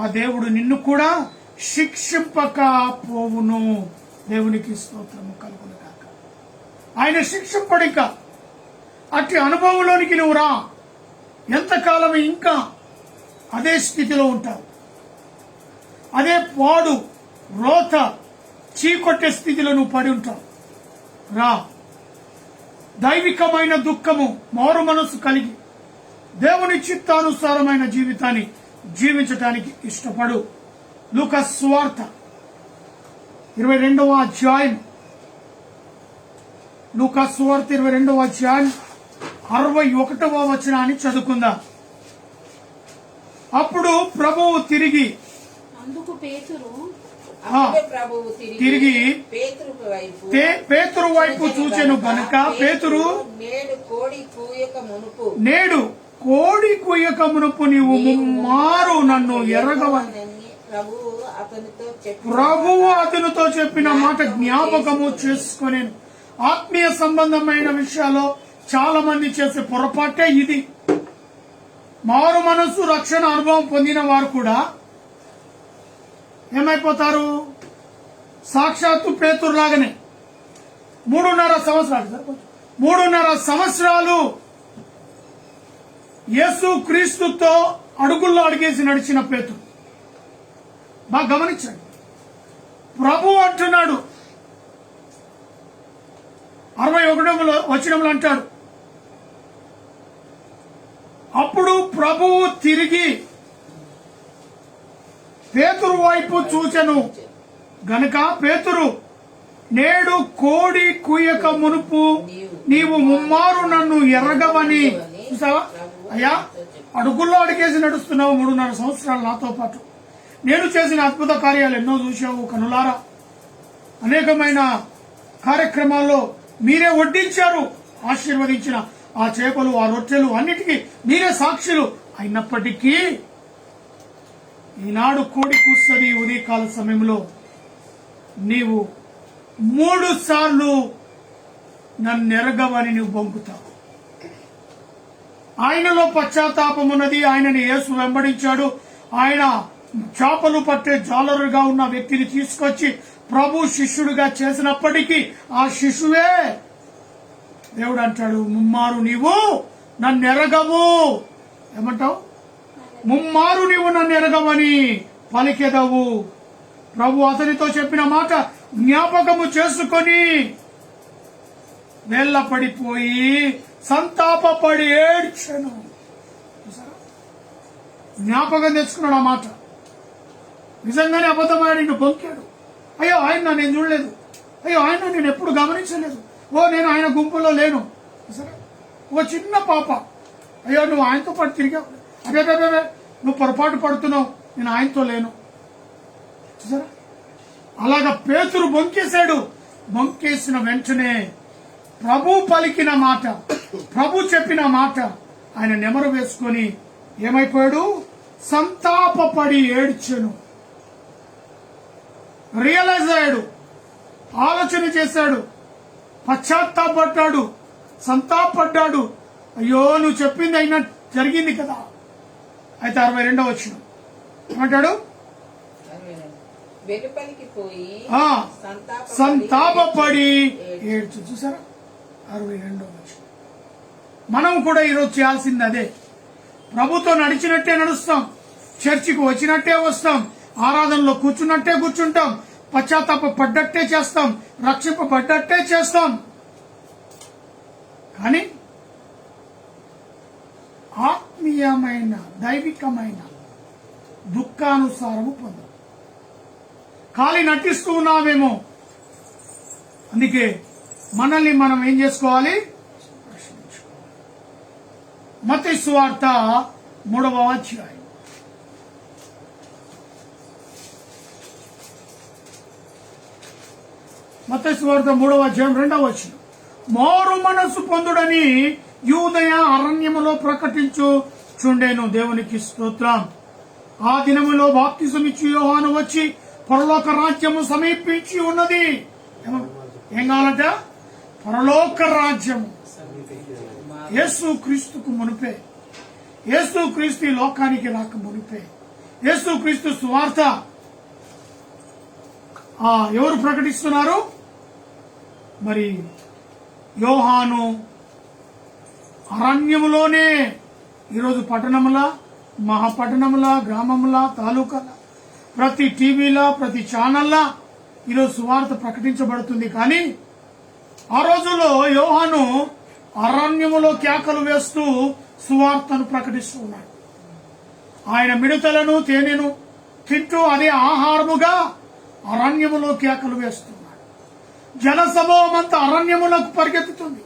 S3: ఆ దేవుడు నిన్ను కూడా శిక్షింపక పోవును. దేవునికి స్తోత్రము కలుగును గాక. ఆయన శిక్షింపడిక అట్టి అనుభవంలోనికి నువ్వు రా. ఎంతకాలం ఇంకా అదే స్థితిలో ఉంటావు, అదే పాడు రోత చీకొట్టే స్థితిలో నువ్వు పడి ఉంటావు. రా, దైవికమైన దుఃఖము మారు మనసు కలిగి దేవుని చిత్తానుసారమైన జీవితాన్ని జీవించటానికి ఇష్టపడు. లూకా సువార్త 22వ అధ్యాయం, లూకా సువార్త 22వ అధ్యాయం 61వ వచనాన్ని చదువుకుందాం. అప్పుడు ప్రభువు తిరిగి
S2: అందుకు పేతురు
S3: తిరిగి పేతురు వైపు చూచెను గనుక పేతురు నేడు కోడి కూయక మునుపు నీవు ముమ్మారు నన్ను ఎరగవని ప్రభువు అతనితో చెప్పిన మాట జ్ఞాపకము చేసుకుని. ఆత్మీయ సంబంధమైన విషయాల్లో చాలా మంది చేసే పొరపాటే ఇది. మారు మనసు రక్షణ అనుభవం పొందిన వారు కూడా ఏమైపోతారు? సాక్షాత్తు పేతురులాగానే 3.5 సంవత్సరాలు యేసు క్రీస్తుతో అడుగుల్లో అడిగేసి నడిచిన పేతురు. బాగా గమనించండి. ప్రభు అంటున్నాడు 61వ వచనంలో అంటాడు, అప్పుడు ప్రభువు తిరిగి పేతురు వైపు చూచెను గనుక పేతురు నేడు కోడి కూయక మునుపు నీవు ముమ్మారు నన్ను ఎరగవని. చూసావా అయ్యా, అడుగుల్లో అడిగేసి నడుస్తున్నావు 3.5 సంవత్సరాలు నాతో పాటు. నేను చేసిన అద్భుత కార్యాలు ఎన్నో చూశావు కనులారా. అనేకమైన కార్యక్రమాల్లో మీరే వడ్డించారు, ఆశీర్వదించిన ఆ చేపలు, ఆ రొట్టెలు అన్నిటికీ మీరే సాక్షులు. అయినప్పటికీ ఈనాడు కోడి కూస్తుంది ఉదయకాల సమయంలో నీవు 3 సార్లు నన్నెరగవని నువ్వు బొంకుతావు. ఆయనలో పశ్చాత్తాపమున్నది. ఆయనని యేసు వెంబడించాడు. ఆయన చేపలు పట్టే జాలరుగా ఉన్న వ్యక్తిని తీసుకొచ్చి ప్రభు శిష్యుడిగా చేసినప్పటికీ ఆ శిశువే దేవుడు అంటాడు, ముమ్మారు నీవు నన్నెరగవు. ఏమంటావు? ముమ్మారు నీవు నన్ను ఎరగవని పలికెదవు. ప్రభు అతనితో చెప్పిన మాట జ్ఞాపకము చేసుకొని వేళ్ళ పడిపోయి సంతాపపడి ఏడ్చెను. జ్ఞాపకం తెచ్చుకున్నాడు ఆ మాట. నిజంగానే అబద్ధమాడి నిన్ను బొంకాడు. అయ్యో ఆయన నేను చూడలేదు, అయ్యో ఆయన నేను ఎప్పుడు గమనించలేదు, ఓ నేను ఆయన గుంపులో లేను. సరే, ఓ చిన్న పాప, అయ్యో నువ్వు ఆయనతో పాటు తిరిగావు, అదే నువ్వు పొరపాటు పడుతున్నావు, నేను ఆయనతో లేను. చూసారా, అలాగా పేతురు బొంకేశాడు. బొంకేసిన వెంటనే ప్రభు పలికిన మాట, ప్రభు చెప్పిన మాట ఆయన నెమరు వేసుకొని ఏమైపోయాడు? సంతాపపడి ఏడ్చెను. రియలైజ్ అయ్యాడు, ఆలోచన చేశాడు, పశ్చాత్తాపడ్డాడు, సంతాపడ్డాడు. అయ్యో నువ్వు చెప్పింది అయినా జరిగింది కదా. అయితే 62వ వచనం ఏమంటాడు?
S2: వెలుపలికి పోయి
S3: సంతాపపడి ఏడ్చు. చూసారా 62వ వచనం. మనం కూడా ఈరోజు చేయాల్సింది అదే. ప్రభుతో నడిచినట్టే నడుస్తాం, చర్చికి వచ్చినట్టే వస్తాం, ఆరాధనలో కూర్చున్నట్టే కూర్చుంటాం, పశ్చాత్తాప పడ్డట్టే చేస్తాం, రక్షింపబడ్డట్టే చేస్తాం. కానీ ఆత్మీయమైన దైవికమైన దుఃఖానుసారము పొందాం. ఖాళీ నటిస్తూ ఉన్నామేమో. అందుకే మనల్ని మనం ఏం చేసుకోవాలి? మత్తయి సువార్త 3వ అధ్యాయం. మత్తయి సువార్త 3వ అధ్యాయం 2వ వచనం. మారు మనసు పొందుడని యూదయ అరణ్యములో ప్రకటించుచుండెను. దేవునికి స్తోత్రం. ఆ దినములో బాప్తిసమిచ్చు యోహాను వచ్చి పరలోక రాజ్యము సమీపించి ఉన్నది. ఏం కావాలంట? పరలోక రాజ్యము. యేసు క్రీస్తుకు మునిపే, యేసు క్రీస్తు ఈ లోకానికి రాక మునిపే, యేసు క్రీస్తు సువార్త ఎవరు ప్రకటిస్తున్నారు? మరి యోహాను అరణ్యములోనే. ఈరోజు పట్టణముల, మహాపట్టణముల, గ్రామముల, తాలూకాల, ప్రతి టీవీలో, ప్రతి ఛానల్లా ఈరోజు సువార్త ప్రకటించబడుతుంది. కానీ ఆ రోజుల్లో యోహాను అరణ్యములో కేకలు వేస్తూ సువార్తను ప్రకటిస్తూ ఉన్నాడు. ఆయన మిడతలను తేనెను తింటూ అదే ఆహారముగా అరణ్యములో కేకలు వేస్తున్నాడు. జనసమూహమంతా అరణ్యములకు పరిగెత్తుతుంది.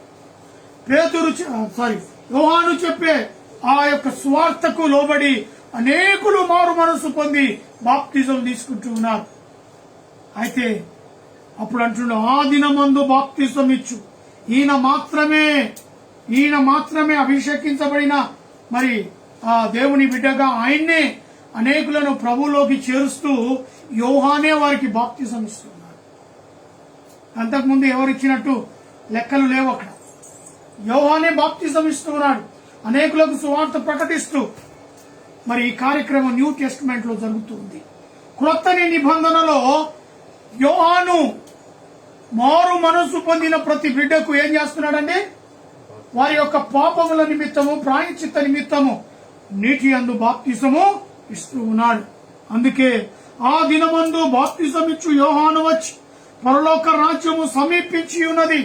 S3: యోహాను చెప్పే ఆ యొక్క సువార్తకు లోబడి అనేకులు మారు మనసు పొంది బాప్తిజం తీసుకుంటూ ఉన్నారు. అయితే అప్పుడు అంటుండే, ఆ దినమందు బాప్తిజం ఇచ్చు ఈయన మాత్రమే అభిషేకించబడిన మరి ఆ దేవుని బిడ్డగా ఆయన్నే అనేకులను ప్రభువులోకి చేరుస్తూ యోహానే వారికి బాప్తిజం ఇస్తున్నారు. అంతకుముందు ఎవరిచ్చినట్టు లెక్కలు లేవు అక్కడ. యోహానే బాప్తిజం ఇస్తున్నాడు, అనేకులకు సువార్త ప్రకటిస్తూ. మరి ఈ కార్యక్రమం న్యూ టెస్టిమెంట్ లో జరుగుతుంది. క్రొత్త నిబంధనలో యోహాను మారు మనసు పొందిన ప్రతి బిడ్డకు ఏం చేస్తున్నాడండి? వారి యొక్క పాపముల నిమిత్తము, ప్రాయశ్చిత్త నిమిత్తము నీటి యందు బాప్తిజము ఇస్తూ ఉన్నాడు. అందుకే ఆ దినమందు బాప్తిజం ఇచ్చు యోహాను వచ్చి పరలోక రాజ్యము సమీపించి ఉన్నది.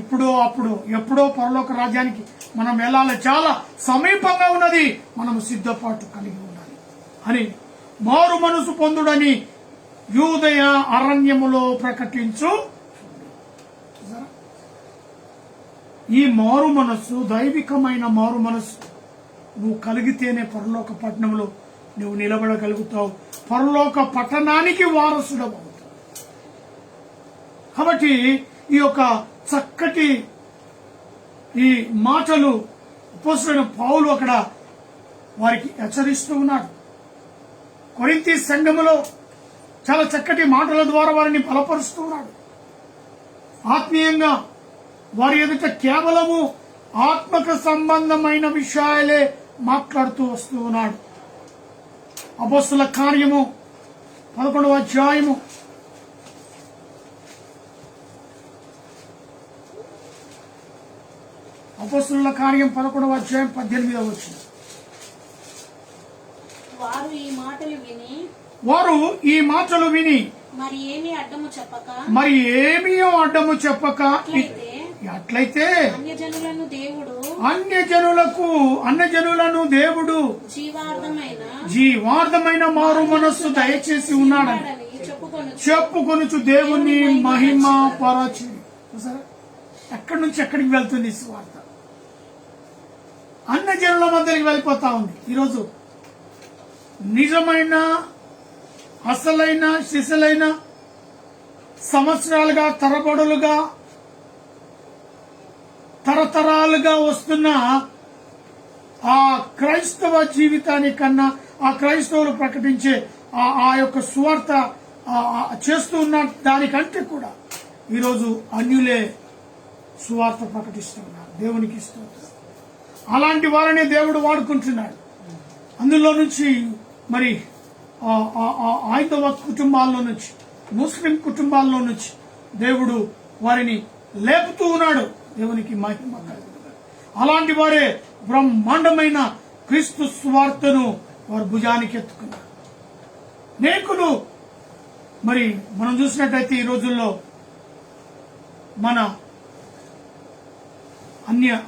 S3: ఎప్పుడో పరలోక రాజ్యానికి మనం వెళ్ళాలి, చాలా సమీపంగా ఉన్నది, మనము సిద్ధపాటు కలిగి ఉండాలి అని మారు మనసు పొందుడని యూదయ అరణ్యములో ప్రకటించు. ఈ మారు మనస్సు, దైవికమైన మారు మనస్సు నువ్వు కలిగితేనే పరలోక పట్టణంలో నువ్వు నిలబడగలుగుతావు, పరలోక పట్టణానికి వారసుడవు. కాబట్టి ఈ యొక్క చక్కటి ఈ మాటలు అపోస్తలుడైన పౌలు అక్కడ వారికి హెచ్చరిస్తూ ఉన్నాడు. కొరింథీ సంఘములో చాలా చక్కటి మాటల ద్వారా వారిని బలపరుస్తూ ఉన్నాడు. ఆత్మీయంగా వారి ఎదుట కేవలము ఆత్మక సంబంధమైన విషయాలే మాట్లాడుతూ వస్తూ ఉన్నాడు. అపోస్తల కార్యము 11వ అధ్యాయము అపోస్తలుల కార్యం 11వ అధ్యాయం 18వ వచనం.
S4: వారు ఈ మాటలు విని మరి ఏమీ అడ్డము చెప్పక అట్లయితే అన్యజనులను దేవుడు జీవార్థమైన మారు మనస్సు దయచేసి ఉన్నాడని చెప్పుకొనుచు దేవుని మహిమ పరచి. ఎక్కడి నుంచి ఎక్కడికి వెళ్తుంది సువార్త? అన్యజనుల మధ్యకి వెళ్ళిపోతా ఉంది. ఈరోజు నిజమైన అసలైన సిసలైన సంవత్సరాలుగా, తరబడులుగా, తరతరాలుగా వస్తున్న ఆ క్రైస్తవ జీవితానికన్నా, ఆ క్రైస్తవులు ప్రకటించే ఆ యొక్క సువార్త చేస్తూ ఉన్న దానికంటే కూడా ఈరోజు అన్యులే సువార్త ప్రకటిస్తున్నారు. దేవునికి స్తోత్రం. అలాంటి వారిని దేవుడు వాడుకుంటున్నాడు. అందులో నుంచి మరి హైందవ కుటుంబాల్లో నుంచి, ముస్లిం కుటుంబాల్లో నుంచి దేవుడు వారిని లేపుతూ ఉన్నాడు. దేవునికి మహిమ కలుగును. అలాంటి వారే బ్రహ్మాండమైన క్రీస్తు సువార్తను వారు భుజానికి ఎత్తుకున్నారు. అనేకులు మరి మనం చూసినట్టయితే ఈ రోజుల్లో మన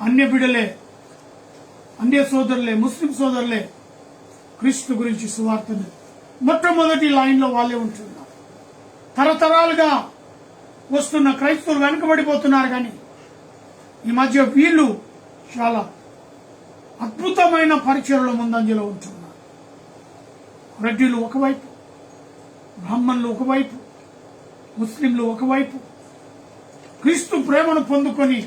S4: అన్య బిడ్డలే, అన్య సోదరులే, ముస్లిం సోదరులే క్రీస్తు గురించి సువార్తను మొట్టమొదటి లైన్లో వాళ్ళే ఉంటున్నారు. తరతరాలుగా వస్తున్న క్రైస్తవులు వెనుకబడిపోతున్నారు. కానీ ఈ మధ్య వీళ్ళు చాలా అద్భుతమైన పరిచయలో ముందంజలో ఉంటున్నారు. రెడ్డిలు ఒకవైపు, బ్రాహ్మణులు ఒకవైపు, ముస్లింలు ఒకవైపు క్రీస్తు ప్రేమను పొందుకొని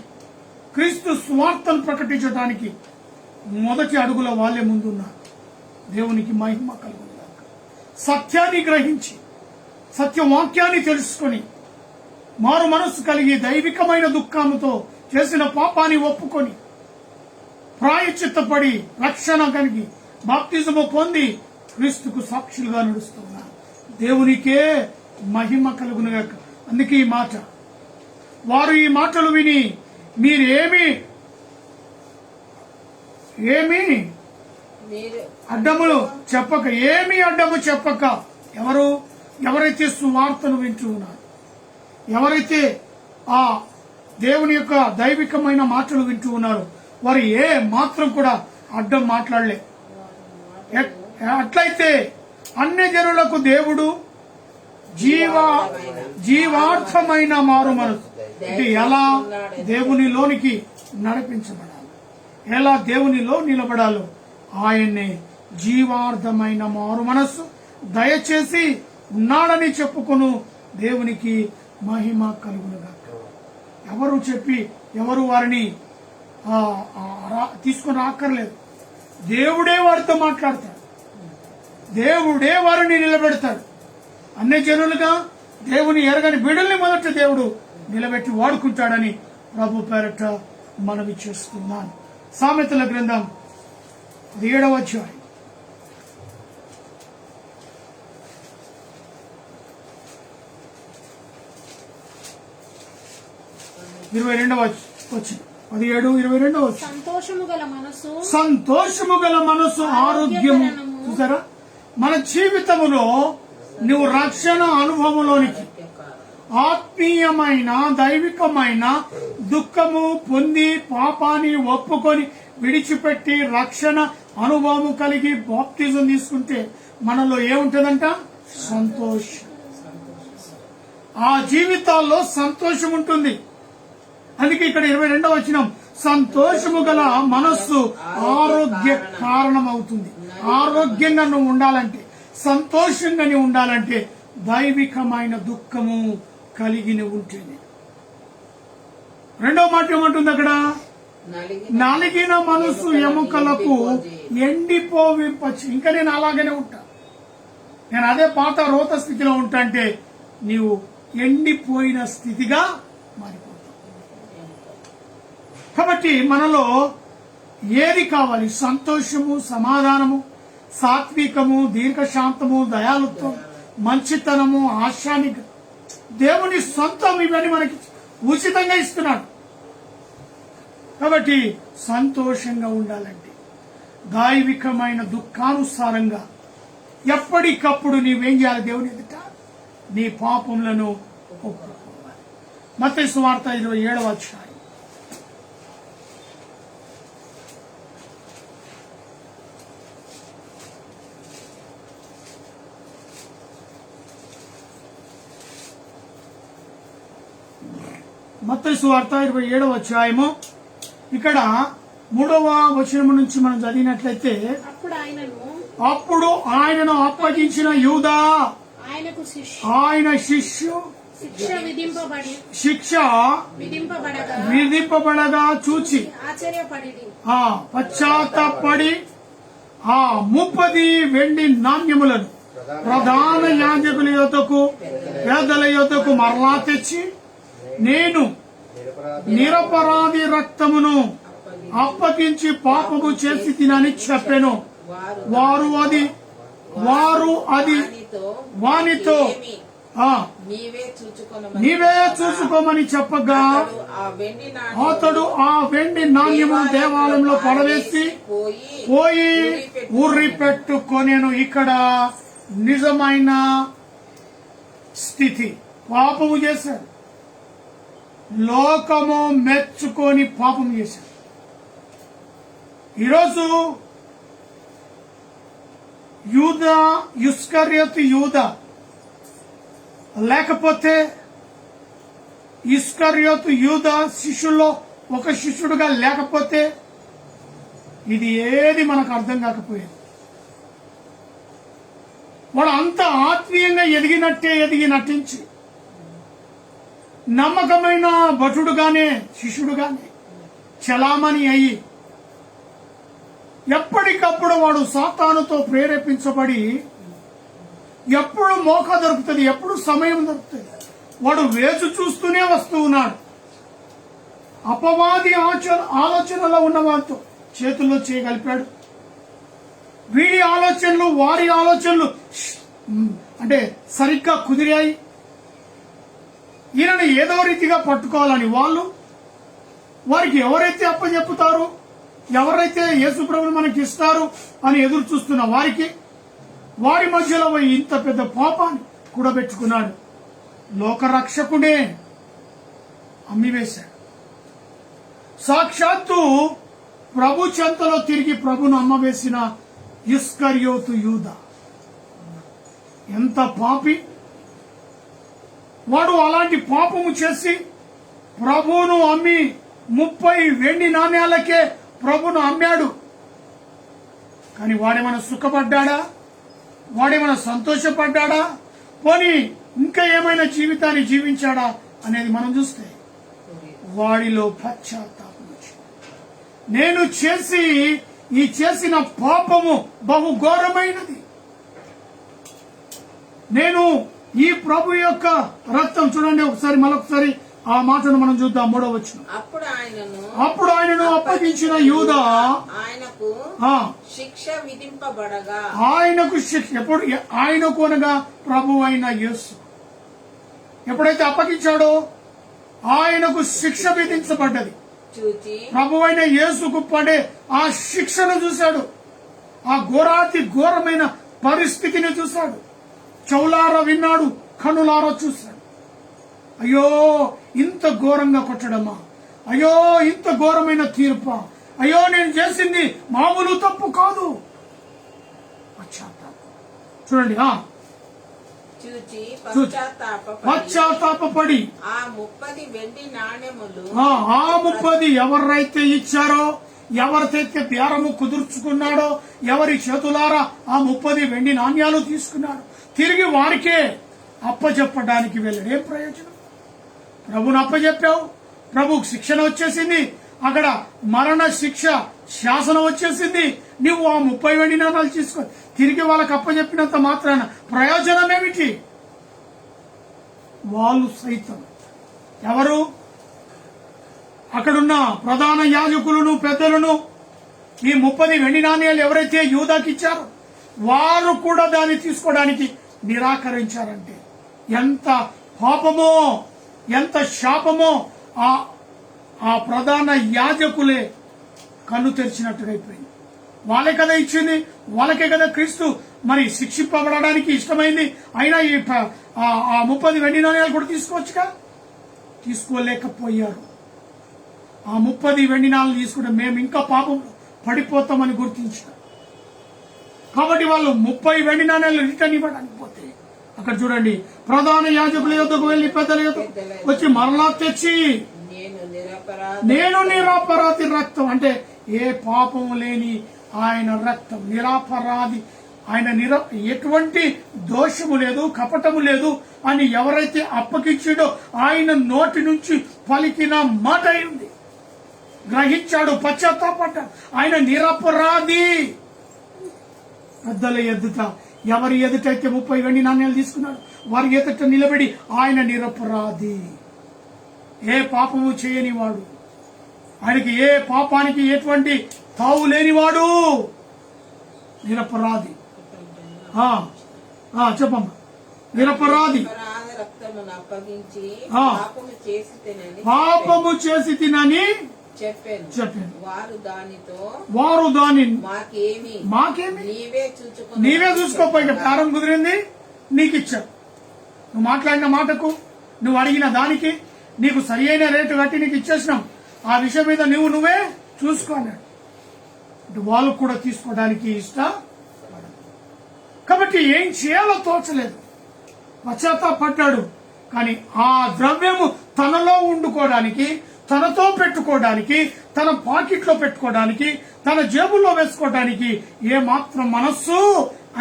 S4: క్రీస్తు స్వార్థను ప్రకటించడానికి మొదటి అడుగుల వాళ్ళే ముందున్నారు. దేవునికి మహిమ కలుగుగాక. సత్యాన్ని గ్రహించి సత్యవాక్యాన్ని తెలుసుకొని మారు మనస్సు కలిగి దైవికమైన దుఃఖంతో చేసిన పాపాన్ని ఒప్పుకొని ప్రాయశ్చిత్తపడి రక్షణ కలిగి బాప్తిజము పొంది క్రీస్తుకు సాక్షులుగా నడుస్తున్నారు. దేవునికే మహిమ కలుగునుగాక. అందుకే ఈ మాట, వారు ఈ మాటలు విని మీరేమి అడ్డములు చెప్పక, ఏమీ అడ్డము చెప్పక, ఎవరైతే సువార్తను వింటూ ఉన్నారు, ఎవరైతే ఆ దేవుని యొక్క దైవికమైన మాటలు వింటూ ఉన్నారు, వారు ఏ మాత్రం కూడా అడ్డం మాట్లాడలే. అట్లయితే అన్య జనులకు దేవుడు జీవార్థమైన మారు మనసు అంటే ఎలా దేవునిలోనికి నడిపించబడాలి, ఎలా దేవునిలో నిలబడాలో ఆయన్నే జీవార్థమైన మారు మనస్సు దయచేసి ఉన్నాడని చెప్పుకొను. దేవునికి మహిమ కలుగునుగా. ఎవరు చెప్పి ఎవరు వారిని తీసుకుని రాక్కర్లేదు. దేవుడే వారితో మాట్లాడతాడు, దేవుడే వారిని నిలబెడతాడు. అన్ని జనులుగా దేవుని ఎరగని బిడ్డల్ని మొదట దేవుడు నిలబెట్టి వాడుకుంటాడని ప్రభు పేరట మనవి చేస్తున్నాను. సామెతల గ్రంథం 7వ అధ్యాయం 22వ వచనం. 17-22 వచనం. సంతోషము గల మనసు ఆరోగ్యము. చూసారా, మన జీవితములో నువ్వు రక్షణ అనుభవంలోనికి ఆత్మీయమైన దైవికమైన దుఃఖము పొంది పాపాన్ని ఒప్పుకొని విడిచిపెట్టి రక్షణ అనుభవం కలిగి బాప్తిజం తీసుకుంటే మనలో ఏముంటుందంట? సంతోషం. ఆ జీవితాల్లో సంతోషం ఉంటుంది. అందుకే ఇక్కడ 22వ వచనం, సంతోషము గల మనస్సు ఆరోగ్య కారణం అవుతుంది. ఆరోగ్యంగా నువ్వు ఉండాలంటే, సంతోషంగా నువ్వు ఉండాలంటే దైవికమైన దుఃఖము కలిగి ఉంటేనే. రెండవ మాట ఏమంటుంది అక్కడ? నలిగిన మనసు ఎముకలకు ఎండిపోవింపచ్చు. ఇంకా నేను అలాగనే ఉంటా, నేను అదే పాత రోత స్థితిలో ఉంటా అంటే నీవు ఎండిపోయిన స్థితిగా మారిపోతావు. కాబట్టి మనలో ఏది కావాలి? సంతోషము, సమాధానము, సాత్వికము, దీర్ఘశాంతము, దయాలుత్వం, మంచితనము, ఆశానిక. దేవుని సొంతం ఇవన్నీ మనకి ఉచితంగా ఇస్తున్నాడు. కాబట్టి సంతోషంగా ఉండాలంటే దైవికమైన దుఃఖానుసారంగా ఎప్పటికప్పుడు నీవేం చేయాలి? దేవుని ఎదుట నీ పాపములను ఒప్పుకోవాలి. మత్తయి సువార్త 27వ అధ్యాయం 27వ అధ్యాయము ఇక్కడ 3వ వచనం నుంచి మనం చదివినట్లయితే, అప్పుడు ఆయనను అప్పగించిన యూదా ఆయన శిక్ష విధింపబడగా చూచి పశ్చాత్తాపడి 30 వెండి నాణ్యములను ప్రధాన యాజకుల యొద్దకు, పేదల యొద్దకు మరలా తెచ్చి
S3: నేను నిరపరాధి రక్తమును అప్పగించి పాపము చేసి తినని చెప్పెను. వారు అది వానితో నీవే చూసుకోమని చెప్పగా అతడు ఆ వెండి నాణ్యము దేవాలయంలో పడవేసి పోయి ఉర్రి పెట్టుకొనేను. ఇక్కడ నిజమైన స్థితి, పాపము చేశాడు, లోకము మెచ్చుకొని పాపం చేశాడు. ఈరోజు యూదా, ఇస్కరియోతు యూదా లేకపోతే ఇస్కరియోతు యూదా శిష్యుల్లో ఒక శిష్యుడుగా లేకపోతే ఇది ఏది మనకు అర్థం కాకపోయేది. వాడు అంత ఆత్మీయంగా ఎదిగి నటించి నమ్మకమైన భటుడుగానే శిష్యుడుగానే చలామణి అయ్యి ఎప్పటికప్పుడు వాడు సాతానుతో ప్రేరేపించబడి ఎప్పుడు మోకా దొరుకుతుంది, ఎప్పుడు సమయం దొరుకుతుంది, వాడు వేచి చూస్తూనే వస్తూ ఉన్నాడు. అపవాది ఆలోచనలో ఉన్న వారితో చేతుల్లో చేయగలిపాడు. వీడి ఆలోచనలు వారి ఆలోచనలు అంటే సరిగ్గా కుదిరాయి. ఈయనను ఏదో రీతిగా పట్టుకోవాలని వారికి ఎవరైతే అప్పచెప్పుతారు, ఎవరైతే యేసుప్రభుని మనకి ఇస్తారు అని ఎదురు చూస్తున్న వారి మధ్యలో పోయి ఇంత పెద్ద పాపాన్ని కూడబెట్టుకున్నాడు. లోకరక్షకుడే అమ్మివేశాడు. సాక్షాత్తు ప్రభు చెంతలో తిరిగి ప్రభును అమ్మవేసిన ఇస్కరియోతు యూదా ఎంత పాపి! వాడు అలాంటి పాపము చేసి ప్రభువును అమ్మి 30 వెండి నాణ్యాలకే ప్రభును అమ్మాడు. కానీ వాడేమైనా సుఖపడ్డాడా? వాడేమైనా సంతోషపడ్డాడా? పోనీ ఇంకా ఏమైనా జీవితాన్ని జీవించాడా అనేది మనం చూస్తే వాడిలో పశ్చాత్తాపం వచ్చింది. నేను చేసిన పాపము బహు ఘోరమైనది. నేను ఈ ప్రభు యొక్క రక్తం, చూడండి ఒకసారి మరొకసారి ఆ మాటను మనం చూద్దాం. 3వ వచనం. అప్పుడు ఆయనను అప్పగించిన యూదా
S2: ఆయనకు శిక్ష విధింపబడగా,
S3: ఆయనకు శిక్ష ఎప్పుడు? ఆయనకు అనగా ప్రభు అయిన యేసు ఎప్పుడైతే అప్పగించాడో ఆయనకు శిక్ష విధించబడ్డది.
S2: చూచి
S3: ప్రభు అయిన యేసుకు పడే ఆ శిక్షను చూశాడు. ఆ ఘోరమైన పరిస్థితిని చూశాడు. చెవులారా విన్నాడు, కనులారా చూశాడు. అయ్యో ఇంత ఘోరంగా కొట్టడమా, అయ్యో ఇంత ఘోరమైన తీర్పా, అయ్యో నేను చేసింది మామూలు తప్పు కాదు. చూడండి,
S2: చూచి
S3: పశ్చాత్తాపపడి
S2: ఆ 30 వెండి నాణెములు,
S3: ఆ 30 ఎవరైతే ఇచ్చారో, ఎవరికైతే బేరము కుదుర్చుకున్నాడో, ఎవరి చేతులారా ఆ 30 వెండి నాణ్యాలు తీసుకున్నాడు, తిరిగి వారికే అప్పచెప్పడానికి వెళ్ళాడు. ఏం ప్రయోజనం? ప్రభుని అప్పచెప్పావు, ప్రభుకు శిక్షణ వచ్చేసింది, అక్కడ మరణ శిక్ష శాసనం వచ్చేసింది. నువ్వు ఆ 30 వెండి నాణాలు తీసుకో తిరిగి వాళ్ళకి అప్పచెప్పినంత మాత్రాన ప్రయోజనం ఏమిటి? వాళ్ళు సైతం ఎవరు? అక్కడున్న ప్రధాన యాజకులను, పెద్దలను ఈ 30 వెండి నాణ్యాలు ఎవరైతే యూదాకి ఇచ్చారో వారు కూడా దాన్ని తీసుకోవడానికి నిరాకరించారంటే ఎంత పాపమో, ఎంత శాపమో! ఆ ప్రధాన యాజకులే కన్ను తెరిచినట్టుగా అయిపోయింది. వాళ్ళే కదా ఇచ్చింది, వాళ్ళకే కదా క్రీస్తు మరి శిక్షింపబడడానికి ఇష్టమైంది. అయినా ఆ 30 వెండి నాణ్యాలు కూడా తీసుకోవచ్చుగా, తీసుకోలేకపోయారు. ఆ 30 వెండి నాణ్యాలు తీసుకుంటే మేము ఇంకా పాపం పడిపోతామని గుర్తించారు. కాబట్టి వాళ్ళు 30 వెండి నాణ్యాలు రిటర్న్ ఇవ్వడానికి పోతే అక్కడ చూడండి, ప్రధాన యాజకుల యొద్దకు వెళ్లి పెద్దల యొద్దకు వచ్చి మరలా తెచ్చి నేను నిరపరాధి రక్తం, అంటే ఏ పాపము లేని ఆయన రక్తం, నిరపరాధి, ఆయన ఎటువంటి దోషము లేదు, కపటము లేదు అని ఎవరైతే అప్పగించాడో ఆయన నోటి నుంచి పలికిన మాట అయింది. గ్రహించాడు, పశ్చాత్తాపడ్డాడు. ఆయన నిరపరాధి. పెద్దల ఎదుట, ఎవరి ఎదుటైతే 30 వెండి నాణ్యాలు తీసుకున్నాడు వారి ఎదుట నిలబడి ఆయన నిరపరాధి. ఏ పాపము చేయనివాడు, ఆయనకి ఏ పాపానికి ఎటువంటి తావు లేనివాడు, నిరపరాధి. చెప్పమ్మా. నిరపరాధి.
S2: రక్తమును అప్పగించి
S3: ఆ.
S2: పాపము చేసి తినని
S3: చెప్పాను.
S2: వారు
S3: దాని
S2: మాకేమి
S3: నీవే చూసుకోపోయి ప్రారం కుదిరింది, నీకు ఇచ్చావు. నువ్వు మాట్లాడిన మాటకు, నువ్వు అడిగిన దానికి నీకు సరి అయిన రేటు కట్టి నీకు ఇచ్చేసినాం. ఆ విషయం మీద నువ్వే చూసుకోన్నాడు. వాళ్ళు కూడా తీసుకోవడానికి ఇష్టపడదు. కాబట్టి ఏం చేయాలో తోచలేదు. పశ్చాత్తాపడ్డాడు. కానీ ఆ ద్రవ్యము తనలో ఉండుకోవడానికి, తనతో పెట్టుకోవడానికి, తన పాకెట్లో పెట్టుకోవడానికి, తన జేబుల్లో వేసుకోవడానికి ఏ మాత్రం మనస్సు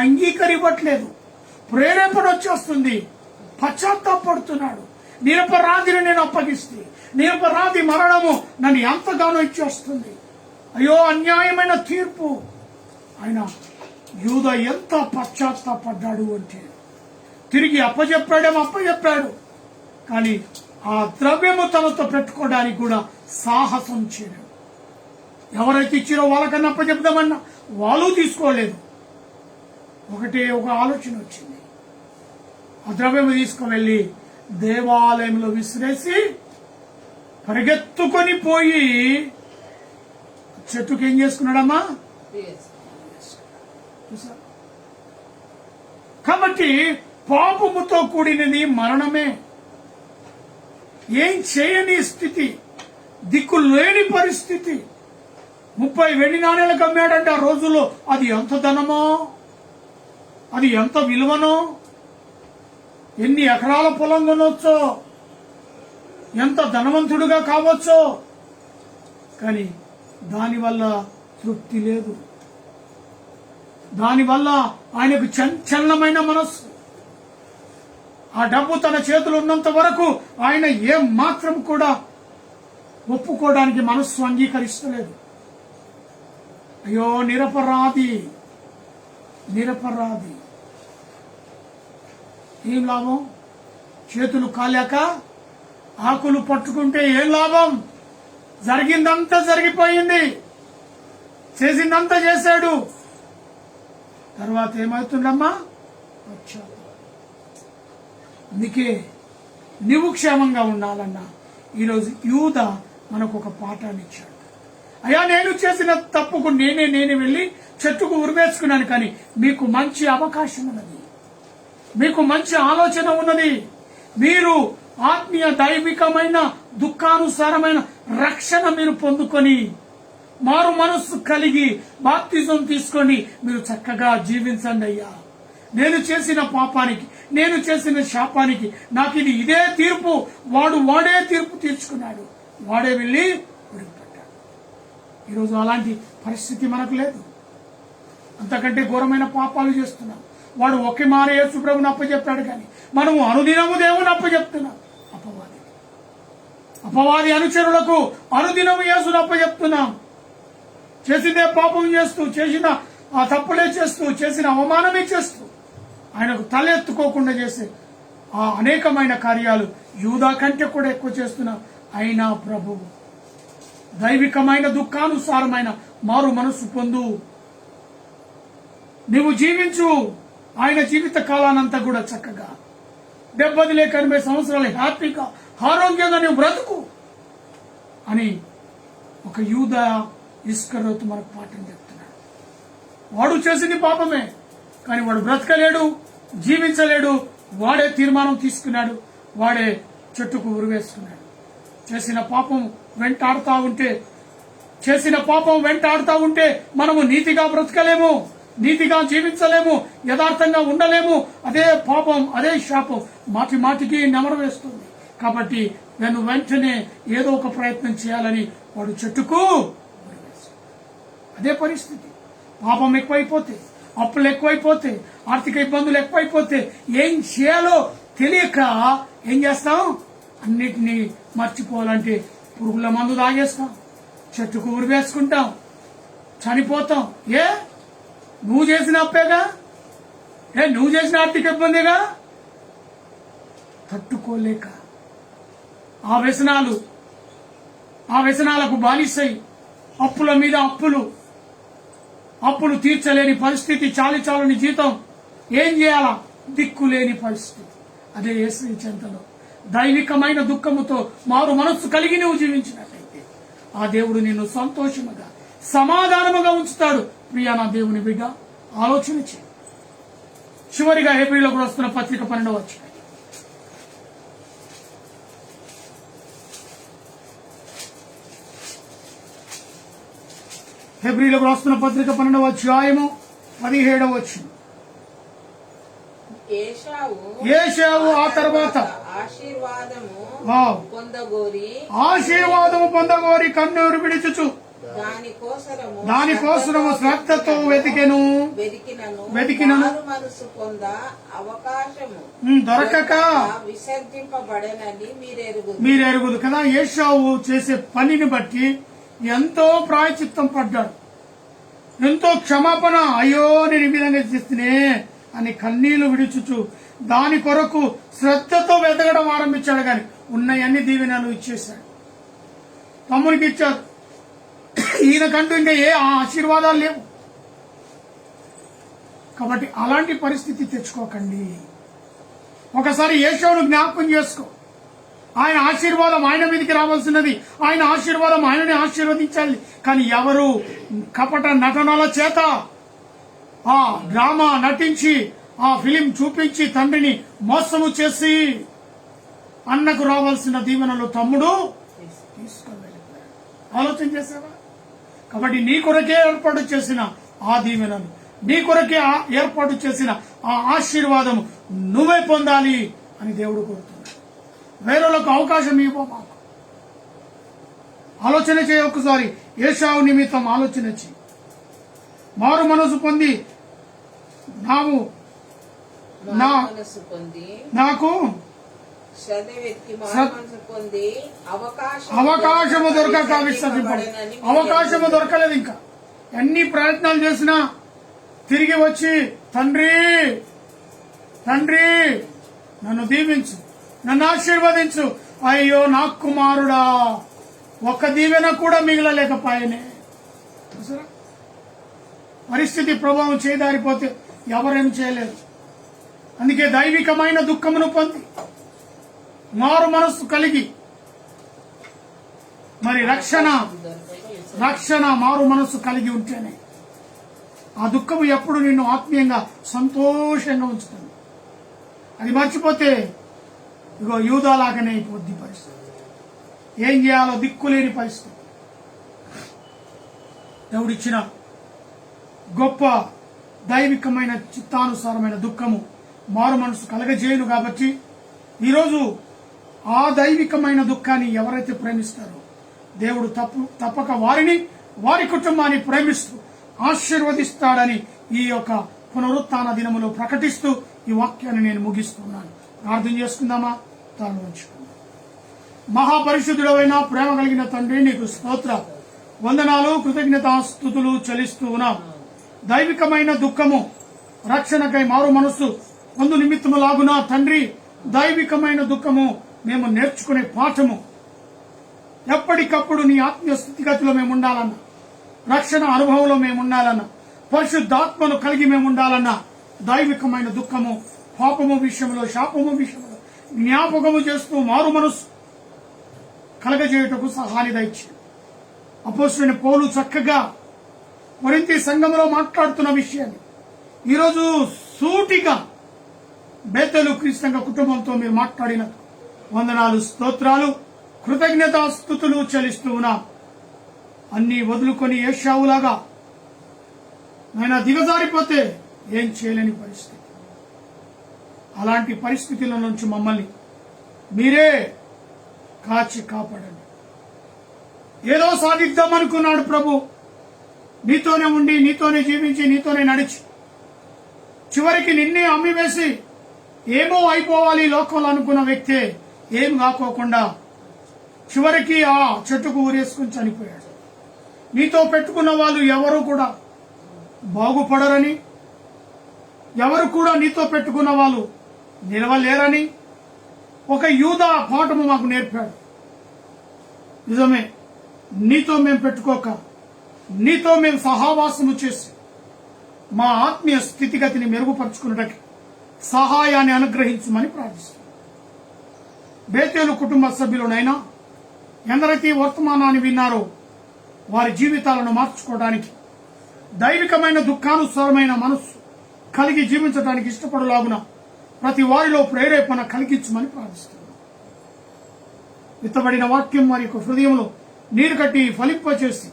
S3: అంగీకరివ్వట్లేదు. ప్రేరేపణ వచ్చేస్తుంది. పశ్చాత్తాపడుతున్నాడు. నిరపరాధిని నేను అప్పగిస్తే, నిరపరాధి మరణము నన్ను ఎంతగానో ఇచ్చేస్తుంది. అయ్యో, అన్యాయమైన తీర్పు. ఆయన యూద ఎంత పశ్చాత్తాపడ్డాడు అంటే, తిరిగి అప్పచెప్పాడు. కానీ ఆ ద్రవ్యము తనతో పెట్టుకోవడానికి కూడా సాహసం చేయలేదు. ఎవరైతే ఇచ్చిరో వాళ్ళకన్నా అప్పచెప్దామన్నా వాళ్ళు తీసుకోలేదు. ఒక ఆలోచన వచ్చింది. ఆ ద్రవ్యము తీసుకువెళ్లి దేవాలయంలో విసిరేసి పరిగెత్తుకొని పోయి చెట్టుకి ఏం చేసుకున్నాడమ్మా? కాబట్టి పాపముతో కూడినది మరణమే. ఏం చేయని స్థితి, దిక్కు లేని పరిస్థితి. 30 వెండి నాణేలకు అమ్మాడంటే ఆ రోజుల్లో అది ఎంత ధనమో, అది ఎంత విలువనో, ఎన్ని ఎకరాల పొలం కొనొచ్చో, ఎంత ధనవంతుడుగా కావచ్చో. కానీ దానివల్ల తృప్తి లేదు. దానివల్ల ఆయనకు చంచలమైన మనస్సు. ఆ డబ్బు తన చేతులు ఉన్నంత వరకు ఆయన ఏం మాత్రం కూడా ఒప్పుకోవడానికి మనస్సు అంగీకరిస్తలేదు. అయ్యో, నిరపరాధి. ఏం లాభం? చేతులు కాలేక ఆకులు పట్టుకుంటే ఏం లాభం? జరిగిందంతా జరిగిపోయింది, చేసిందంతా చేశాడు. తర్వాత ఏమవుతుందమ్మా? అందుకే నువ్వు క్షేమంగా ఉండాలన్నా ఈరోజు యూద మనకు ఒక పాఠాన్ని ఇచ్చాడు. అయ్యా, నేను చేసిన తప్పుకు నేనే వెళ్లి చెట్టుకు ఉరివేసుకున్నాను. కానీ మీకు మంచి అవకాశం ఉన్నది, మీకు మంచి ఆలోచన ఉన్నది. మీరు ఆత్మీయ దైవికమైన దుఃఖానుసారమైన రక్షణ మీరు పొందుకొని మారు మనస్సు కలిగి బాప్తిజం తీసుకొని మీరు చక్కగా జీవించండి. అయ్యా, నేను చేసిన పాపానికి, నేను చేసిన శాపానికి నాకు ఇదే తీర్పు. వాడే తీర్పు తీర్చుకున్నాడు, వాడే వెళ్లి ఉరిపెట్టాడు. ఈరోజు అలాంటి పరిస్థితి మనకు లేదు. అంతకంటే ఘోరమైన పాపాలు చేస్తున్నాం. వాడు ఒకే మారే యేసు ప్రభువుని అప్పచెప్పాడు, కానీ మనము అనుదినము దేవుని అప్పచెప్తున్నాం. అపవాది అనుచరులకు అనుదినము యేసుని అప్పచెప్తున్నాం. చేసిందే పాపం చేస్తూ, చేసిన ఆ తప్పులే చేస్తూ, చేసిన అవమానమే చేస్తూ, ఆయనకు తలెత్తుకోకుండా చేసే ఆ అనేకమైన కార్యాలు యూదా కంటే కూడా ఎక్కువ చేస్తున్నా. అయినా ప్రభువు దైవికమైన దుఃఖానుసారమైన మారు మనస్సు పొందు, నీవు జీవించు. ఆయన జీవిత కాలానంతా కూడా చక్కగా 70 లేక 80 సంవత్సరాలు హ్యాపీగా ఆరోగ్యంగా నువ్వు బ్రతుకు అని ఒక యూదా ఇస్కరియోతు మనకు పాఠం చెప్తున్నాడు. వాడు చేసింది పాపమే, కానీ వాడు బ్రతకలేడు, జీవించలేడు. వాడే తీర్మానం తీసుకున్నాడు, వాడే చెట్టుకు ఉరివేసుకున్నాడు. చేసిన పాపం వెంటాడుతా ఉంటే మనము నీతిగా బ్రతకలేము, నీతిగా జీవించలేము, యథార్థంగా ఉండలేము. అదే పాపం, అదే శాపం మాటి మాటికి నెమరు వేస్తుంది. కాబట్టి నేను వెంటనే ఏదో ఒక ప్రయత్నం చేయాలని వాడు చెట్టుకు అదే పరిస్థితి. పాపం ఎక్కువైపోతే, అప్పులు ఎక్కువైపోతే, ఆర్థిక ఇబ్బందులు ఎక్కువైపోతే ఏం చేయాలో తెలియక ఏం చేస్తాం? అన్నిటినీ మర్చిపోవాలంటే పురుగుల మందు తాగేస్తాం, చెట్టుకు ఉరివేసుకుంటాం, చనిపోతాం. నువ్వు చేసిన అప్పేగా, నువ్వు చేసిన ఆర్థిక ఇబ్బందిగా. తట్టుకోలేక ఆ వ్యసనాలకు బానిసై అప్పుల మీద అప్పులు తీర్చలేని పరిస్థితి, చాలని జీతం, ఏం చేయాలా దిక్కులేని పరిస్థితి. అదే యేసు చెంతలో దైవికమైన దుఃఖముతో మారు మనస్సు కలిగి నువ్వు జీవించినట్లయితే ఆ దేవుడు నిన్ను సంతోషముగా సమాధానముగా ఉంచుతాడు. ప్రియా నా దేవుని బిడ్డ, ఆలోచన చేయి. చివరిగా హెబ్రీయులకు రాస్తున్న పత్రిక 12వ అధ్యాయం. హెబ్రీయులకు రాస్తున్న పత్రిక 12వ అధ్యాయము 17వ వచనం. ఏశావు ఆ తర్వాత ఆశీర్వాదము పొందగోరి కన్నీరు విడిచుచు దానికోసము శ్రద్ధతో వెతికినను దొరకక మీరెరుగుదు కదా. ఏశావు చేసే పనిని బట్టి ఎంతో ప్రాయచిత్తం పడ్డాడు, ఎంతో క్షమాపణ, అయ్యో నేను ఈ విధంగా చేస్తేనే అని కన్నీళ్లు విడుచుచు దాని కొరకు శ్రద్ధతో వెతకడం ఆరంభించాడు. గాని ఉన్నయన్ని దీవెనలు ఇచ్చేశాడు, తమ్మునికి ఇచ్చారు. ఈయనకంటూ ఇంకా ఏ ఆశీర్వాదాలు లేవు. కాబట్టి అలాంటి పరిస్థితి తెచ్చుకోకండి. ఒకసారి యేషోను జ్ఞాపకం చేసుకో. ఆయన ఆశీర్వాదం ఆయన మీదకి రావాల్సినది, ఆయన ఆశీర్వాదం ఆయనని ఆశీర్వదించాలి. కానీ ఎవరు కపట నటనల చేత ఆ డ్రామా నటించి, ఆ ఫిలిం చూపించి తండ్రిని మోసము చేసి అన్నకు రావాల్సిన దీవెనలు తమ్ముడు తీసుకెళ్ళిపోయాడు. ఆలోచన చేశావా? కాబట్టి నీ కొరకే ఏర్పాటు చేసిన ఆ దీవెనలు, నీ కొరకే ఏర్పాటు చేసిన ఆ ఆశీర్వాదం నువ్వే పొందాలి అని దేవుడు కోరుతున్నాడు. వేరేలకు అవకాశం ఇవ్వ. మాకు ఆలోచన చేయ. ఒకసారి ఏశావు నిమిత్తం ఆలోచన చేయి. మారు మనసు పొంది నాకు అవకాశము దొరకక విసర్జింపడు. అవకాశము దొరకలేదు. ఇంకా ఎన్ని ప్రయత్నాలు చేసినా తిరిగి వచ్చి తండ్రి నన్ను దీవించు, నన్ను ఆశీర్వదించు. అయ్యో నా కుమారుడా, ఒక్క దీవెన కూడా మిగలలేకపోయానే. పరిస్థితి ప్రభావం చేయదారిపోతే ఎవరేం చేయలేరు. అందుకే దైవికమైన దుఃఖమును పొంది మారు మనస్సు కలిగి మరి రక్షణ మారు మనస్సు కలిగి ఉంటేనే ఆ దుఃఖము ఎప్పుడు నిన్ను ఆత్మీయంగా సంతోషంగా ఉంచుతుంది. అది మర్చిపోతే ఇగో యూదాలాగానే అయిపోద్ది పరిస్థితి. ఏం చేయాలో దిక్కులేని పరిస్థితి. దేవుడిచ్చిన గొప్ప దైవికమైన చిత్తానుసారమైన దుఃఖము మారు మనసు కలగజేయను. కాబట్టి ఈరోజు ఆ దైవికమైన దుఃఖాన్ని ఎవరైతే ప్రేమిస్తారో దేవుడు తప్పక వారి కుటుంబాన్ని ప్రేమిస్తూ ఆశీర్వదిస్తాడని ఈ యొక్క పునరుత్థాన దినములో ప్రకటిస్తూ ఈ వాక్యాన్ని నేను ముగిస్తున్నాను. ప్రార్థన చేసుకుందామా? తాను ఉంచుకుందాం. మహాపరిశుద్ధుడైన ప్రేమ కలిగిన తండ్రి, నీకు స్తోత్ర వందనాలు, కృతజ్ఞతాస్తుతులు చెల్లిస్తూ ఉన్నాం. దైవికమైన దుఃఖము రక్షణకై మారు మనస్సు పొందు నిమిత్తము లాగున తండ్రి, దైవికమైన దుఃఖము మేము నేర్చుకునే పాఠము. ఎప్పటికప్పుడు నీ ఆత్మీయ స్థితిగతిలో మేము ఉండాలన్నా, రక్షణ అనుభవంలో మేము ఉండాలన్నా, పరిశుద్ధాత్మను కలిగి మేము ఉండాలన్నా దైవికమైన దుఃఖము పాపము విషయంలో, శాపము విషయంలో జ్ఞాపకము చేస్తూ మారు మనస్సు కలగజేయుటకు సహాయాన్ని దయచేయండి. అపోస్తలుడైన పౌలు చక్కగా కొరింథీ సంఘంలో మాట్లాడుతున్న విషయాన్ని ఈరోజు సూటిగా బేతేలు క్రీస్తు కుటుంబంతో మీరు మాట్లాడిన వందనాలు, స్తోత్రాలు, కృతజ్ఞతాస్తుతులు చెల్లిస్తూ ఉన్నాం. అన్ని వదులుకొని ఏశావులాగా ఆయన దిగజారిపోతే ఏం చేయలేని పరిస్థితి. అలాంటి పరిస్థితుల నుంచి మమ్మల్ని మీరే కాచి కాపాడండి. ఏదో సాధిద్దామనుకున్నాడు ప్రభు, నీతోనే ఉండి, నీతోనే జీవించి, నీతోనే నడిచి చివరికి నిన్నే అమ్మివేసి ఏమో అయిపోవాలి లోకంలో అనుకున్న వ్యక్తే ఏం కాకోకుండా చివరికి ఆ చెట్టుకు ఊరేసుకుని చనిపోయాడు. నీతో పెట్టుకున్న వాళ్ళు ఎవరు కూడా బాగుపడరని, ఎవరు కూడా నీతో పెట్టుకున్న వాళ్ళు నిలవలేరని ఒక యూదా పాఠము మాకు నేర్పాడు. నిజమే, నీతో మేము పెట్టుకోక నీతో మేము సహవాసము చేసి మా ఆత్మీయ స్థితిగతిని మెరుగుపరుచుకున్నటకి సహాయాన్ని అనుగ్రహించమని ప్రార్థిస్తున్నాం. బేతేలు కుటుంబ సభ్యులనైనా ఎందరైతే ఈ వర్తమానాన్ని విన్నారో వారి జీవితాలను మార్చుకోవడానికి దైవికమైన దుఃఖానుసారమైన మనస్సు కలిగి జీవించడానికి ఇష్టపడలాగున ప్రతి వారిలో ప్రేరేపణ కలిగించమని ప్రార్థిస్తున్నాం. విత్తబడిన వాక్యం వారి యొక్క హృదయంలో నీరు కట్టి ఫలింపచేసి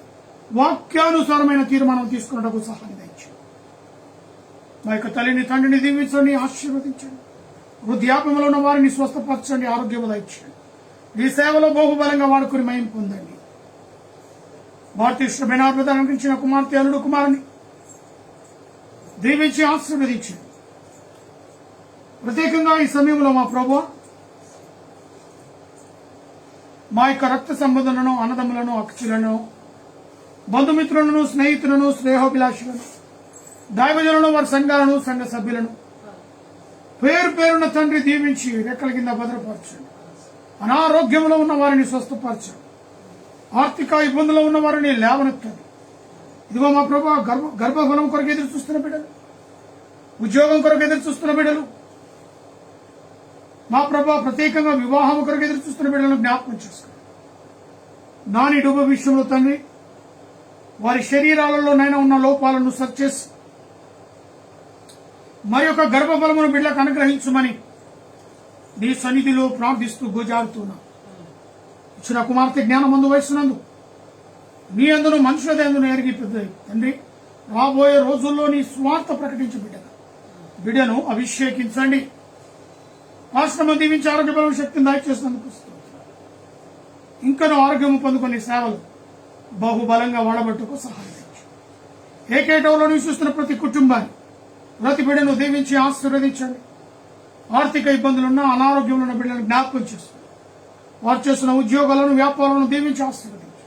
S3: వాక్యానుసారమైన తీర్మానం తీసుకున్నటకు సహాయం దయచేయండి. మా యొక్క తల్లిని తండ్రిని దీవించండి, ఆశీర్వదించండి. వృద్ధాప్యంలో ఉన్న వారిని స్వస్థపరచండి, ఆరోగ్యం దయచేయండి. ఈ సేవలో బహుబలంగా వాడుకుని మయం పొందండి. భారతీయ బెనార్బదాన్ని గురించిన కుమార్తె అల్లుడు కుమారుని దీవించి ఆశీర్వదించండి. ప్రత్యేకంగా ఈ సమయంలో మా ప్రభువా మా యొక్క రక్త సంబంధులను, అన్నదమ్ములను, అక్షులను, బంధుమిత్రులను, స్నేహితులను, స్నేహోభిలాషులను, దైవజనులను, వారి సంఘాలను, సంఘ సభ్యులను పేరు పేరున తండ్రి దీవించి రెక్కల కింద భద్రపరచండి. అనారోగ్యంలో ఉన్న వారిని స్వస్థపరచండి. ఆర్థిక ఇబ్బందుల్లో ఉన్న వారిని లేవనెత్తండి. ఇదిగో మా ప్రభు గర్భఫలం కొరకు ఎదురు చూస్తున్న బిడ్డలు, ఉద్యోగం కొరకు ఎదురు చూస్తున్న బిడ్డలు, మా ప్రభు ప్రత్యేకంగా వివాహం కొరకు ఎదురు చూస్తున్న బిడ్డలను జ్ఞాపకం చేసుకోండి. నాని డూబ విషయంలో తండ్రి వారి శరీరాలలోనైనా ఉన్న లోపాలను సరిచేసి మరి యొక్క గర్భఫలమును బిడ్డలకు అనుగ్రహించమని నీ సన్నిధిలో ప్రార్థిస్తూ గోజారుతున్నా. ఇచ్చిన కుమార్తె జ్ఞానమందు వయసునందు నీ అందును మనుషుల అందును ఎరిగి పెద్ద తండ్రి రాబోయే రోజుల్లో నీ స్వార్థ ప్రకటించి బిడ్డను అభిషేకించండి. రాష్ట్రం దీవించి ఆరోగ్య బలం శక్తిని దయచేసినందుకు ఇంకనూ ఆరోగ్యం పొందుకునే సేవలు బహుబలంగా వాడబట్టుకు సహాయం చేయండి. ఏకేటంలో నివసిస్తున్న ప్రతి కుటుంబాన్ని, ప్రతి బిడ్డను దీవించి ఆశీర్వదించండి. ఆర్థిక ఇబ్బందులున్న, అనారోగ్యంలో ఉన్న బిడ్డలను జ్ఞాపకం చేస్తుంది. వారు చేస్తున్న ఉద్యోగాలను, వ్యాపారాలను దీవించి ఆశీర్వదించండి.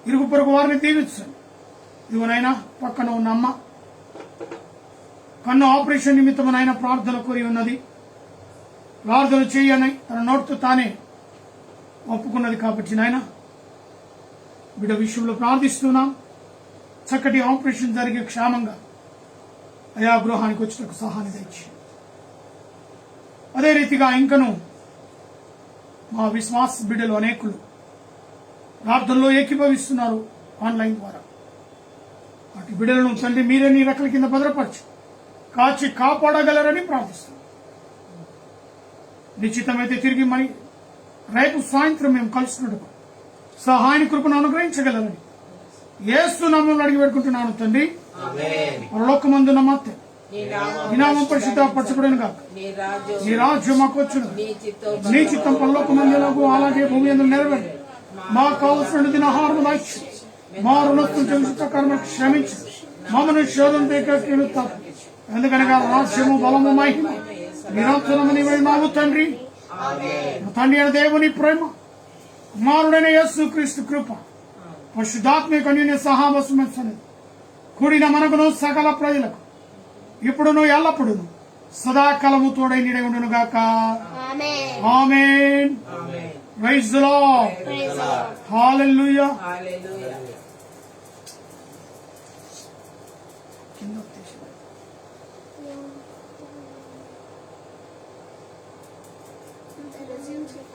S3: ఇరుగు పొరుగు వారిని దీవించండి. ఇదిగోనైనా పక్కన ఉన్న అమ్మ కన్ను ఆపరేషన్ నిమిత్తమునైనా ప్రార్థన కోరి ఉన్నది. ప్రార్థన చేయని తన నోటితో తానే ఒప్పుకున్నది కాబట్టి నాయన బిడ్డ విషయంలో ప్రార్థిస్తున్నాం. చక్కటి ఆపరేషన్ జరిగే క్షేమంగా అయా గృహానికి వచ్చినకు సహాయం తెచ్చి అదే రీతిగా ఇంకను మా విశ్వాస బిడ్డలు అనేకులు ప్రార్థనలో ఏకీభవిస్తున్నారు ఆన్లైన్ ద్వారా. వాటి బిడ్డలను తండ్రి మీరే నీ రెక్కల కింద భద్రపరచు కాచి కాపాడగలరని ప్రార్థిస్తున్నాం. నిశ్చితమైతే తిరిగి మరి రేపు సాయంత్రం మేము కలుసుకున్నట్టు సహాయాన్ని కృపను అనుగ్రహించగలరని యేసు నామములో అడిగి పెట్టుకుంటున్నాను తండ్రి. పరలోకమందు నమ్మతే నీ నామం పరిశుద్ధపరచబడును గాక. నీ రాజ్యం మాకు వచ్చును. నీ చిత్తం పరలోకమందు ఎలాగో అలాగే భూమి యందు నెరవేరు. మాకు కావలసిన దినాహారము దయచేయి. మా రుణస్తులు చెల్లించు క్షమించు. మమ్మల్ని శోధన తెగ ఎందుకనగా రాజ్యము బలము మహిమ నిరంతరము నీవైనావు తండ్రి. తండ్రి అయిన దేవుని ప్రేమ, కుమారుడైన యేసు క్రీస్తు కృప, పరిశుద్ధాత్మిక అన్యోన్య సహవాసము కూడిన మనకును సకల ప్రజలకు ఇప్పుడును ఎల్లప్పుడును సదాకాలము తోడై నీడై ఉండును గాక. Amen. Praise the lord. Hallelujah.
S5: Resume